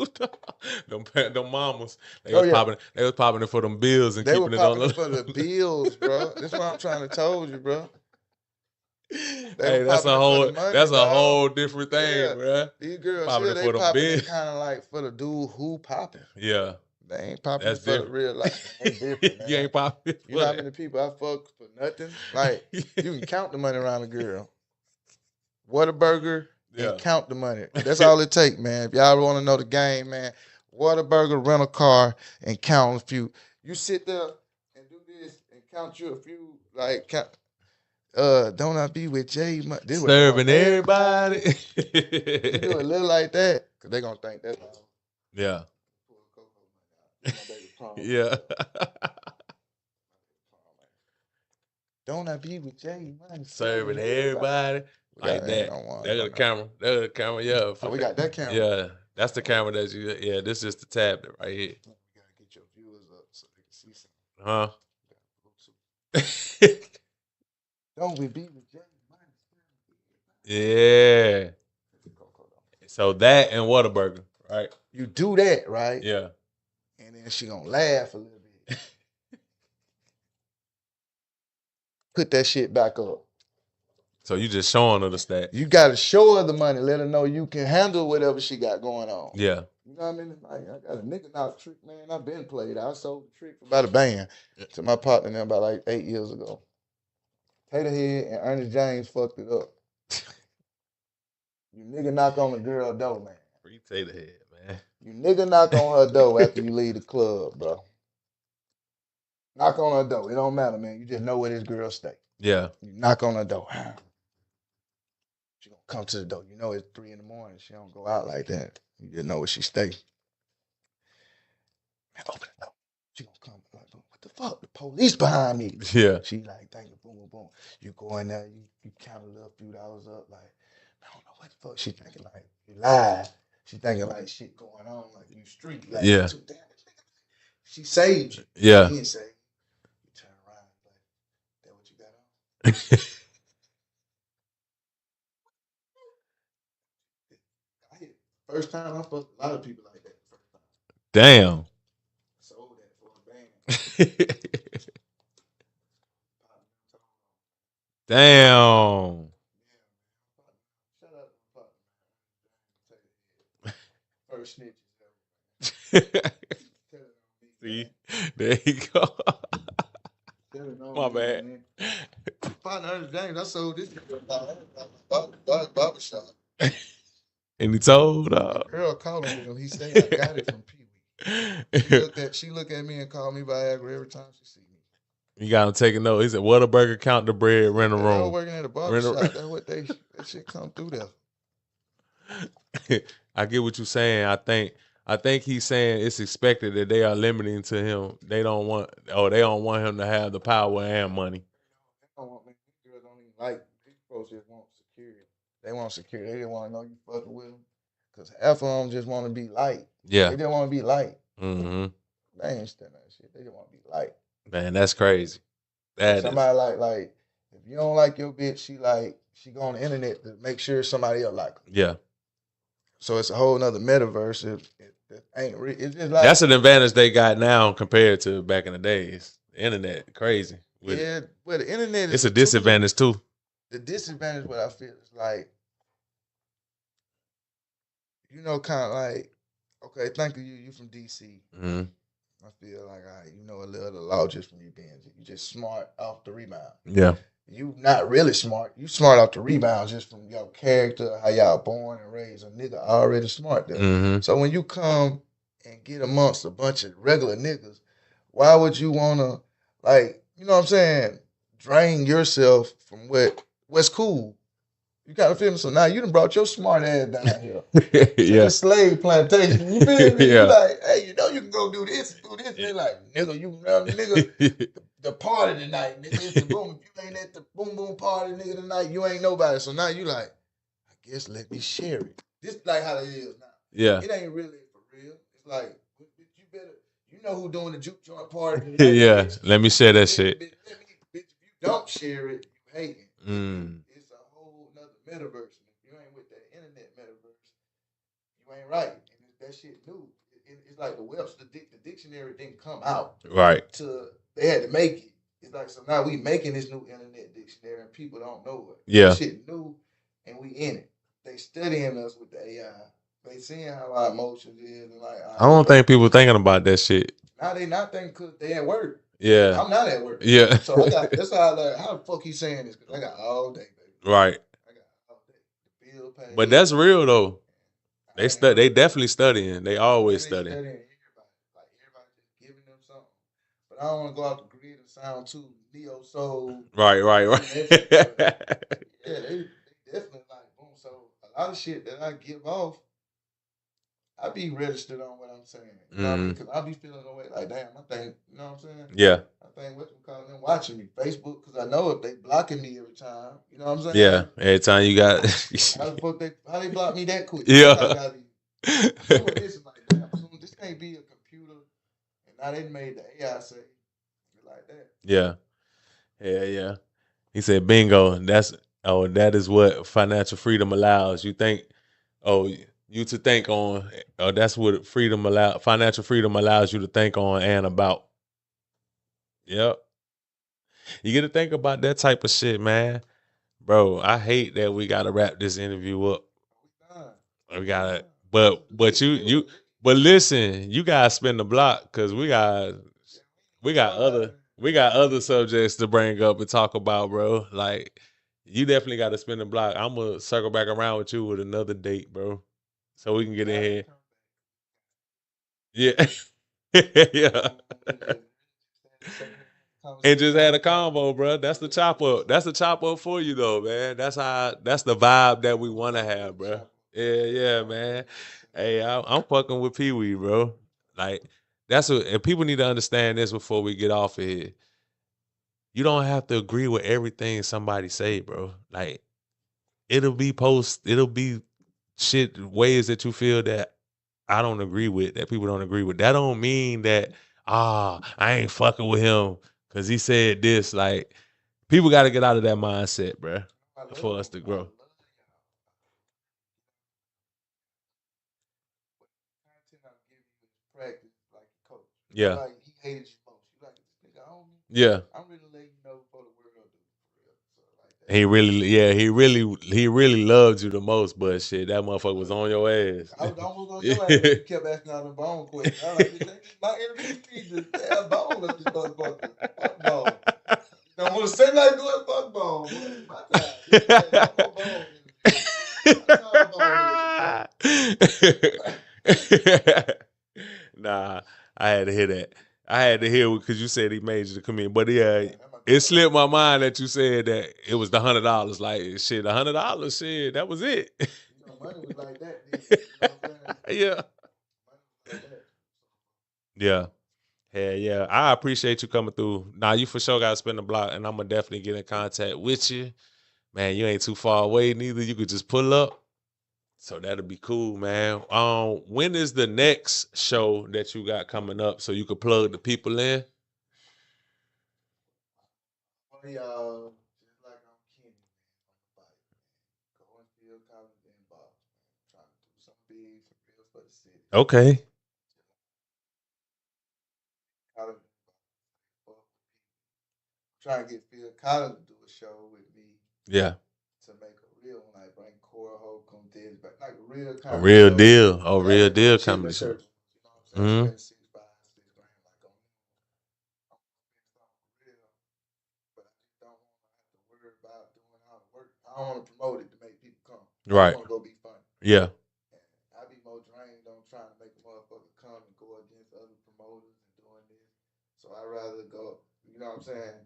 Speaker 2: them mamas, they was popping it for them bills and keeping it on the low.
Speaker 3: They were popping it for the bills, bro. That's what I'm trying to tell you, bro.
Speaker 2: Hey, that's a whole different thing, bro.
Speaker 3: These girls popping here, they popping it kind of like for the dude who popping.
Speaker 2: Yeah.
Speaker 3: They ain't popping for the real life. They different, man.
Speaker 2: You ain't popping.
Speaker 3: You know how many people I fuck for nothing? Like, you can count the money around a girl. Whataburger and count the money. That's all it take, man. If y'all want to know the game, man, Whataburger, rent a car, and count a few. You sit there and do this and count you a few, like, count. Don't I be with Jay?
Speaker 2: Serving everybody.
Speaker 3: You do a little like that, because they going to think that's all.
Speaker 2: Yeah. Yeah.
Speaker 3: Don't I be with Jay?
Speaker 2: Serving everybody like that. There's the camera. There's the camera. Yeah.
Speaker 3: We got that camera.
Speaker 2: Yeah. That's the camera that you. Yeah. This is the tablet right here.
Speaker 3: You gotta get your viewers up so they can see something. Don't we be with Jay?
Speaker 2: Yeah. So that and Whataburger, right?
Speaker 3: You do that, right?
Speaker 2: Yeah.
Speaker 3: and then she gonna laugh a little bit. Put that shit back up.
Speaker 2: So you just showing her the stats.
Speaker 3: You gotta show her the money. Let her know you can handle whatever she got going on.
Speaker 2: Yeah.
Speaker 3: You know what I mean? Like, I got a nigga knock trick, man. I've been played. I sold the trick about a band to my partner now about like 8 years ago. Taterhead and Ernest James fucked it up. You nigga knock on the girl door, man.
Speaker 2: Free Taterhead, man.
Speaker 3: You nigga knock on her door after you leave the club, bro. Knock on her door. It don't matter, man. You just know where this girl stay.
Speaker 2: Yeah.
Speaker 3: You knock on her door. She gonna come to the door. You know it's 3 a.m. She don't go out like that. You just know where she stay. Man, open the door. She gonna come like, what the fuck? The police behind me.
Speaker 2: Yeah.
Speaker 3: She like, thank you, boom, boom, boom. You go in there, you count a little few dollars up, like, I don't know what the fuck. She thinking like you lied. She thinking like shit going on, like you street. Like,
Speaker 2: yeah.
Speaker 3: She saved you.
Speaker 2: Yeah.
Speaker 3: She didn't say. You turn around, like, that what you got on? First time I fucked a lot of people like that. First time.
Speaker 2: Damn.
Speaker 3: Sold that for a band.
Speaker 2: Damn.
Speaker 3: Shut up, first snitches.
Speaker 2: See, there you go. My bad.
Speaker 3: Man. Partner Ernest James, I sold this barbershop.
Speaker 2: And he told
Speaker 3: girl called him. He said, I got it from Pee Wee. She looked at me and called me Viagra every time she see me.
Speaker 2: You got him taking note. He said, "Whataburger, count the bread, rent a room."
Speaker 3: I was working at a barbershop. That's what that shit come through there.
Speaker 2: I get what you're saying. I think he's saying it's expected that they are limiting to him. They don't want him to have the power and money.
Speaker 3: Girls don't even like these folks. Just want security. They want security. They just want to know you fucking with them. Because half of them just want to be light.
Speaker 2: Yeah.
Speaker 3: They just want to be light.
Speaker 2: Mm-hmm.
Speaker 3: They ain't standing that shit. They just want to be light.
Speaker 2: Man, that's crazy.
Speaker 3: Somebody like if you don't like your bitch, she go on the internet to make sure somebody else like her.
Speaker 2: Yeah. So
Speaker 3: it's a whole nother metaverse. It ain't real. It's just like
Speaker 2: that's an advantage they got now compared to back in the days. The internet, crazy.
Speaker 3: Yeah, but the internet
Speaker 2: it's a disadvantage too.
Speaker 3: The disadvantage, what I feel is like, you know, kind of like, okay, thank you. You from DC.
Speaker 2: Mm-hmm.
Speaker 3: I feel like you know a little of the law just from you being you just smart off the rebound.
Speaker 2: Yeah.
Speaker 3: You not really smart. You smart off the rebound just from your character, how y'all born and raised. A nigga already smart there.
Speaker 2: Mm-hmm.
Speaker 3: So when you come and get amongst a bunch of regular niggas, why would you wanna, like, you know what I'm saying, drain yourself from what's cool? You gotta feel me? So now you done brought your smart ass down here.
Speaker 2: Yeah.
Speaker 3: The slave plantation. You feel me?
Speaker 2: Yeah.
Speaker 3: You like, hey, you know you can go do this. They like, nigga, you remember, nigga, the party tonight, nigga. It's the boom. If you ain't at the boom boom party, nigga, tonight, you ain't nobody. So now you like, I guess let me share it. This like how it is now.
Speaker 2: Yeah.
Speaker 3: It ain't really for real. It's like, you better, you know who doing the juke joint party.
Speaker 2: Yeah. Let me share that shit.
Speaker 3: Bitch, if you don't share it, you hating. It's a whole nother metaverse. If you ain't with that internet metaverse, you ain't right. And that shit new. It's like the Webster, the dictionary didn't come out.
Speaker 2: Right.
Speaker 3: They had to make it. It's like, so now we making this new internet dictionary and people don't know it.
Speaker 2: Yeah.
Speaker 3: That shit new and we in it. They studying us with the AI. They seeing how our emotions is. And like,
Speaker 2: I don't think people thinking about that shit.
Speaker 3: Now they not thinking because they at work.
Speaker 2: Yeah.
Speaker 3: I'm not at work.
Speaker 2: Yeah.
Speaker 3: So that's how I like, how the fuck he saying this? Because I got all day, baby.
Speaker 2: Right.
Speaker 3: I got all day. The bill paid.
Speaker 2: But that's real though. They definitely studying. They always studying.
Speaker 3: Everybody just giving them something. But I don't want to go out the grid and sound too neo soul.
Speaker 2: Right.
Speaker 3: Yeah, they definitely like boom. So a lot of shit that I give off, I be registered on what I'm saying. You know what I mean? Because I be feeling the way like, damn, I think, you know what I'm saying?
Speaker 2: Yeah.
Speaker 3: I think what you call them watching me. Facebook, because I know if they blocking me every time, you know what I'm saying?
Speaker 2: Yeah. Every time you got
Speaker 3: how they block me that quick?
Speaker 2: Yeah.
Speaker 3: This is like, damn, this can't be a computer. And now they made the AI say like that.
Speaker 2: Yeah. Yeah. He said, bingo. That is what financial freedom allows. You think, you to think on. That's what financial freedom allows you to think on and about. Yep. You get to think about that type of shit, man. Bro, I hate that we gotta wrap this interview up. We gotta, but listen, you gotta spin the block because we got other subjects to bring up and talk about, bro. Like you definitely got to spin the block. I'm gonna circle back around with you with another date, bro, so we can get in here. Yeah, yeah. And just had a combo, bro. That's the chop up. That's the chop up for you, though, man. That's the vibe that we want to have, bro. Yeah, yeah, man. Hey, I'm fucking with Pee Wee, bro. Like that's what, and people need to understand this before we get off of here. You don't have to agree with everything somebody say, bro. Like it'll be shit ways that you feel that I don't agree with, that people don't agree with. That don't mean that I ain't fucking with him because he said this. Like people got to get out of that mindset, bro, for us to grow. Yeah. Like he hated you most. You like this nigga on me? Yeah. I'm really letting you know before the world do. So like that. He really loved you the most, but shit, that motherfucker was on your ass. I was almost on your ass. You kept asking all the bone questions. I was like, my interview feed just damn bone up this motherfucker. Fuck bone. You don't want to say like good fuck bone. My time. Yeah, no bone. Nah, I had to hear that. I had to hear because you said he made you the comedian, but yeah, it slipped my mind that you said that it was the $100. Like shit, $100, shit, that was it. Money was like that. Yeah, yeah, yeah. I appreciate you coming through. Now you for sure got to spin the block, and I'm gonna definitely get in contact with you. Man, you ain't too far away neither. You could just pull up. So that'll be cool, man. When is the next show that you got coming up so you could plug the people in? Just like I'm Kenny, man, on the bike, man. Go and feel college inbox, man. Trying to do something big for real for the city. Okay. College, trying to get Phil Collins to do a show with me. Yeah. To make a real one, like bring Cora Holcomb, Dez back, like a real kind of real deal. Oh, real deal comedy show. You know what I'm saying? Mm-hmm. Spend 6, 5, 6 grand like on real, but I just don't want to have to worry about doing all the work. I don't want to promote it to make people come. Right. I want to go be funny. Yeah. And I be more drained on trying to make a motherfucker come and go against other promoters and doing this. So I'd rather go, you know what I'm saying?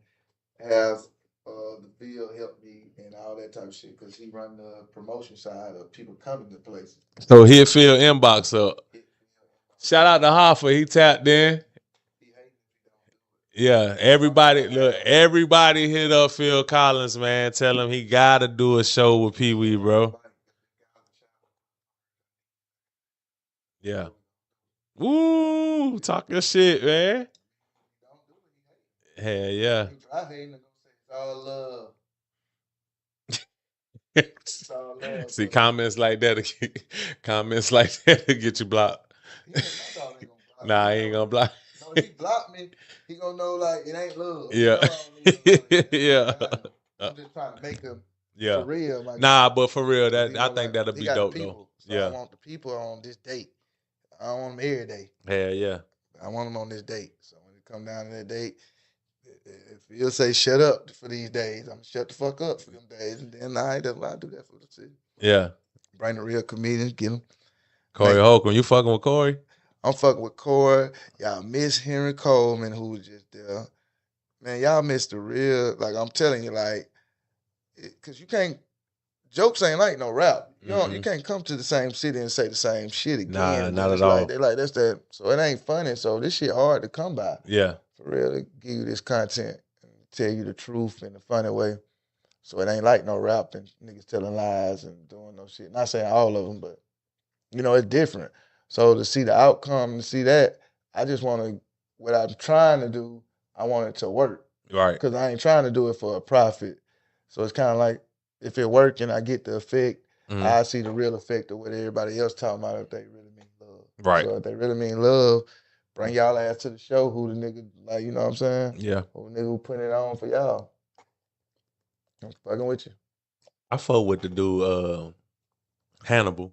Speaker 2: Have the field help me and all that type of shit because he run the promotion side of people coming to places. So he'll fill inbox up. Shout out to Hoffa, he tapped in. Yeah, everybody hit up Phil Collins, man. Tell him he gotta do a show with Pee Wee, bro. Yeah. Woo, talk your shit, man. Hell yeah. See, comments like that to get you blocked. Nah, he ain't gonna block. No, if he block me, he gonna know like it ain't love. Yeah. Yeah. I'm just trying to make him for real. Like, nah, but for real, that I think that'll be dope though. So yeah. I want the people on this date. I don't want them every day. Hell yeah. I want them on this date. So when it come down to that date, if you'll say shut up for these days, I'm gonna shut the fuck up for them days, and then I do that for the city. Yeah. Bring the real comedians, get them. Corey Holcomb, you fucking with Corey? I'm fucking with Corey. Y'all miss Henry Coleman, who was just there. Man, y'all miss the real. Like I'm telling you, like, cause you can't. Jokes ain't like no rap. You can't come to the same city and say the same shit again. Nah, not at all. They like that's that. So it ain't funny. So this shit hard to come by. Yeah. For real, to give you this content and tell you the truth in a funny way. So it ain't like no rap and niggas telling lies and doing no shit. Not saying all of them, but it's different. So to see the outcome, to see that, I just want to. What I'm trying to do, I want it to work. Right. Because I ain't trying to do it for a profit. So it's kind of like if it work and I get the effect,
Speaker 3: I see the real effect of what everybody else talking about if they really mean love.
Speaker 2: Right.
Speaker 3: So if they really mean love, bring y'all ass to the show. Who the nigga, like, you know what I'm saying?
Speaker 2: Yeah.
Speaker 3: Who the nigga who putting it on for y'all? I'm fucking with you.
Speaker 2: I fuck with the dude Hannibal.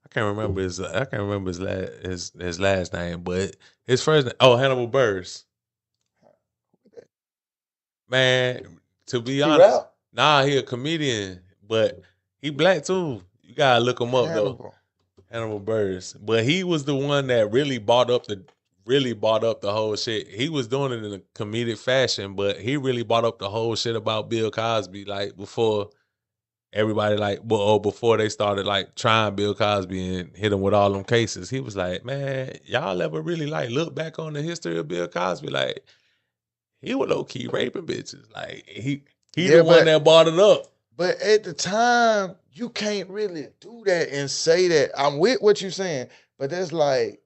Speaker 2: I can't remember his last name, but his first name. Oh, Hannibal Buress. Man, to be honest, he a comedian, but he black too. You gotta look him up though. Hannibal Buress, but he was the one that really bought up the whole shit. He was doing it in a comedic fashion, but he really bought up the whole shit about Bill Cosby, like before everybody before they started like trying Bill Cosby and hit him with all them cases. He was like, man, y'all ever really like look back on the history of Bill Cosby? Like, he was low key raping bitches. Like he the one that bought it up.
Speaker 3: But at the time, you can't really do that and say that. I'm with what you're saying, but that's like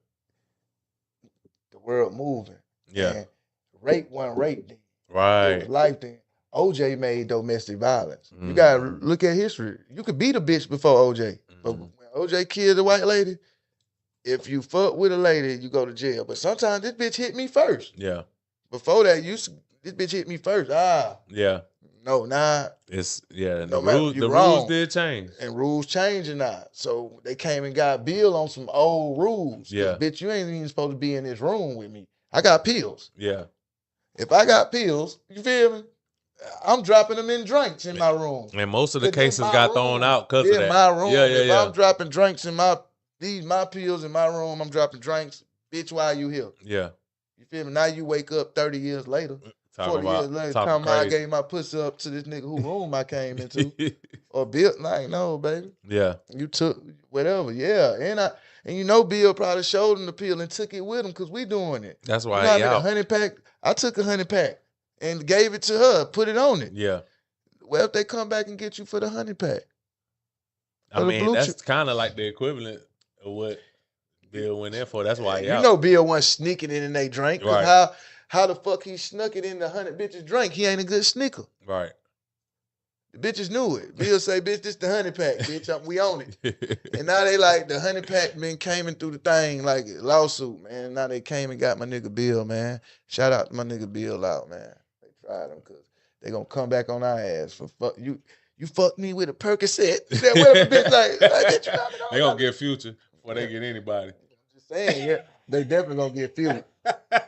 Speaker 3: the world moving.
Speaker 2: Yeah.
Speaker 3: And rape wasn't rape then.
Speaker 2: Right.
Speaker 3: It was life then. OJ made domestic violence. Mm-hmm. You gotta look at history. You could beat a bitch before OJ. But when OJ killed a white lady, if you fuck with a lady, you go to jail. But sometimes this bitch hit me first.
Speaker 2: Yeah.
Speaker 3: Before that, this bitch hit me first.
Speaker 2: Yeah.
Speaker 3: No, nah.
Speaker 2: The rules did change.
Speaker 3: And rules changing now. So they came and got Bill on some old rules.
Speaker 2: Yeah.
Speaker 3: Bitch, you ain't even supposed to be in this room with me. I got pills.
Speaker 2: Yeah.
Speaker 3: If I got pills, you feel me? I'm dropping them in drinks in my room.
Speaker 2: And most of the cases got thrown out because of that.
Speaker 3: In my room. If
Speaker 2: Yeah.
Speaker 3: I'm dropping drinks in my pills in my room, I'm dropping drinks. Bitch, why are you here?
Speaker 2: Yeah.
Speaker 3: You feel me? Now you wake up 30 years later. 40 years later, talking about I gave my pussy up to this nigga who room I came into. Or Bill, like, no, baby.
Speaker 2: Yeah.
Speaker 3: You took whatever, yeah. And you know Bill probably showed him the pill and took it with him because we doing it.
Speaker 2: That's why
Speaker 3: I took a 100-pack and gave it to her, put it on it.
Speaker 2: Yeah.
Speaker 3: Well, if they come back and get you for the 100-pack.
Speaker 2: I mean, that's kind of like the equivalent of what Bill went in for. That's why
Speaker 3: you know Bill wasn't sneaking it in their drink.
Speaker 2: Right.
Speaker 3: How the fuck he snuck it in the 100 bitches drink? He ain't a good sneaker.
Speaker 2: Right.
Speaker 3: The bitches knew it. Bill say, bitch, this the 100-pack, bitch. We own it. And now they like the 100-pack been came in through the thing like a lawsuit, man. Now they came and got my nigga Bill, man. Shout out to my nigga Bill out, man. They tried him because they gonna come back on our ass for fuck you. You fucked me with a Percocet. That whatever bitch like bitch,
Speaker 2: they gonna get Future before they get anybody.
Speaker 3: I'm just saying, yeah. They definitely gonna get Future.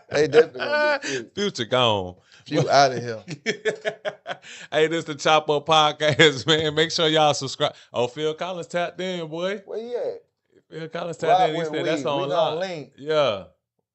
Speaker 3: They definitely gonna get Future.
Speaker 2: Future gone.
Speaker 3: You out of here.
Speaker 2: Hey, this the Chop Up Podcast, man. Make sure y'all subscribe. Oh, Phil Collins tapped in, boy.
Speaker 3: Where he at?
Speaker 2: Phil Collins tapped in. He said that's on lock. Yeah.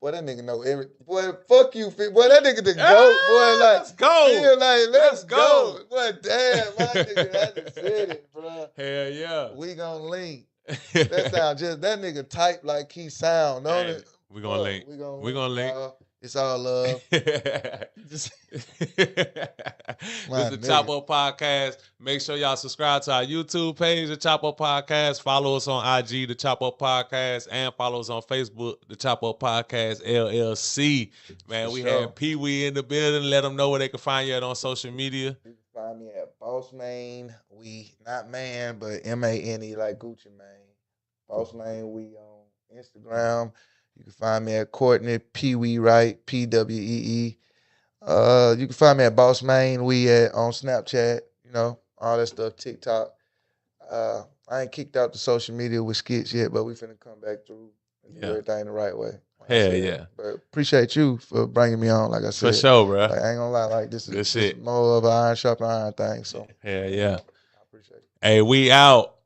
Speaker 3: Boy, that nigga know every. Boy, fuck you, Phil. Boy, that nigga the GOAT. Boy, like,
Speaker 2: let's go.
Speaker 3: Phil, like, let's go. Boy, damn, my nigga, I just said it, bro.
Speaker 2: Hell yeah.
Speaker 3: We gonna link. That sound just, that nigga type like he sound, don't it?
Speaker 2: We gonna link. We gonna link.
Speaker 3: It's all love.
Speaker 2: This is the Chop Up Podcast. Make sure y'all subscribe to our YouTube page, the Chop Up Podcast. Follow us on IG, the Chop Up Podcast, and follow us on Facebook, the Chop Up Podcast LLC. Man, we had Pwee in the building. Let them know where they can find you at on social media.
Speaker 3: You can find me at Boss Mane. We not man, but MANE like Gucci Mane. Boss Mane. We on Instagram. You can find me at Courtney Pwee Wright, PWEE. You can find me at Boss Mane. We on Snapchat, you know, all that stuff, TikTok. I ain't kicked out the social media with skits yet, but we finna come back through and do everything the right way.
Speaker 2: Hell yeah.
Speaker 3: But appreciate you for bringing me on, like I said.
Speaker 2: For sure, bro.
Speaker 3: Like, I ain't gonna lie, like this
Speaker 2: is
Speaker 3: more of an iron sharp iron thing. So
Speaker 2: hell yeah.
Speaker 3: I appreciate it.
Speaker 2: Hey, we out.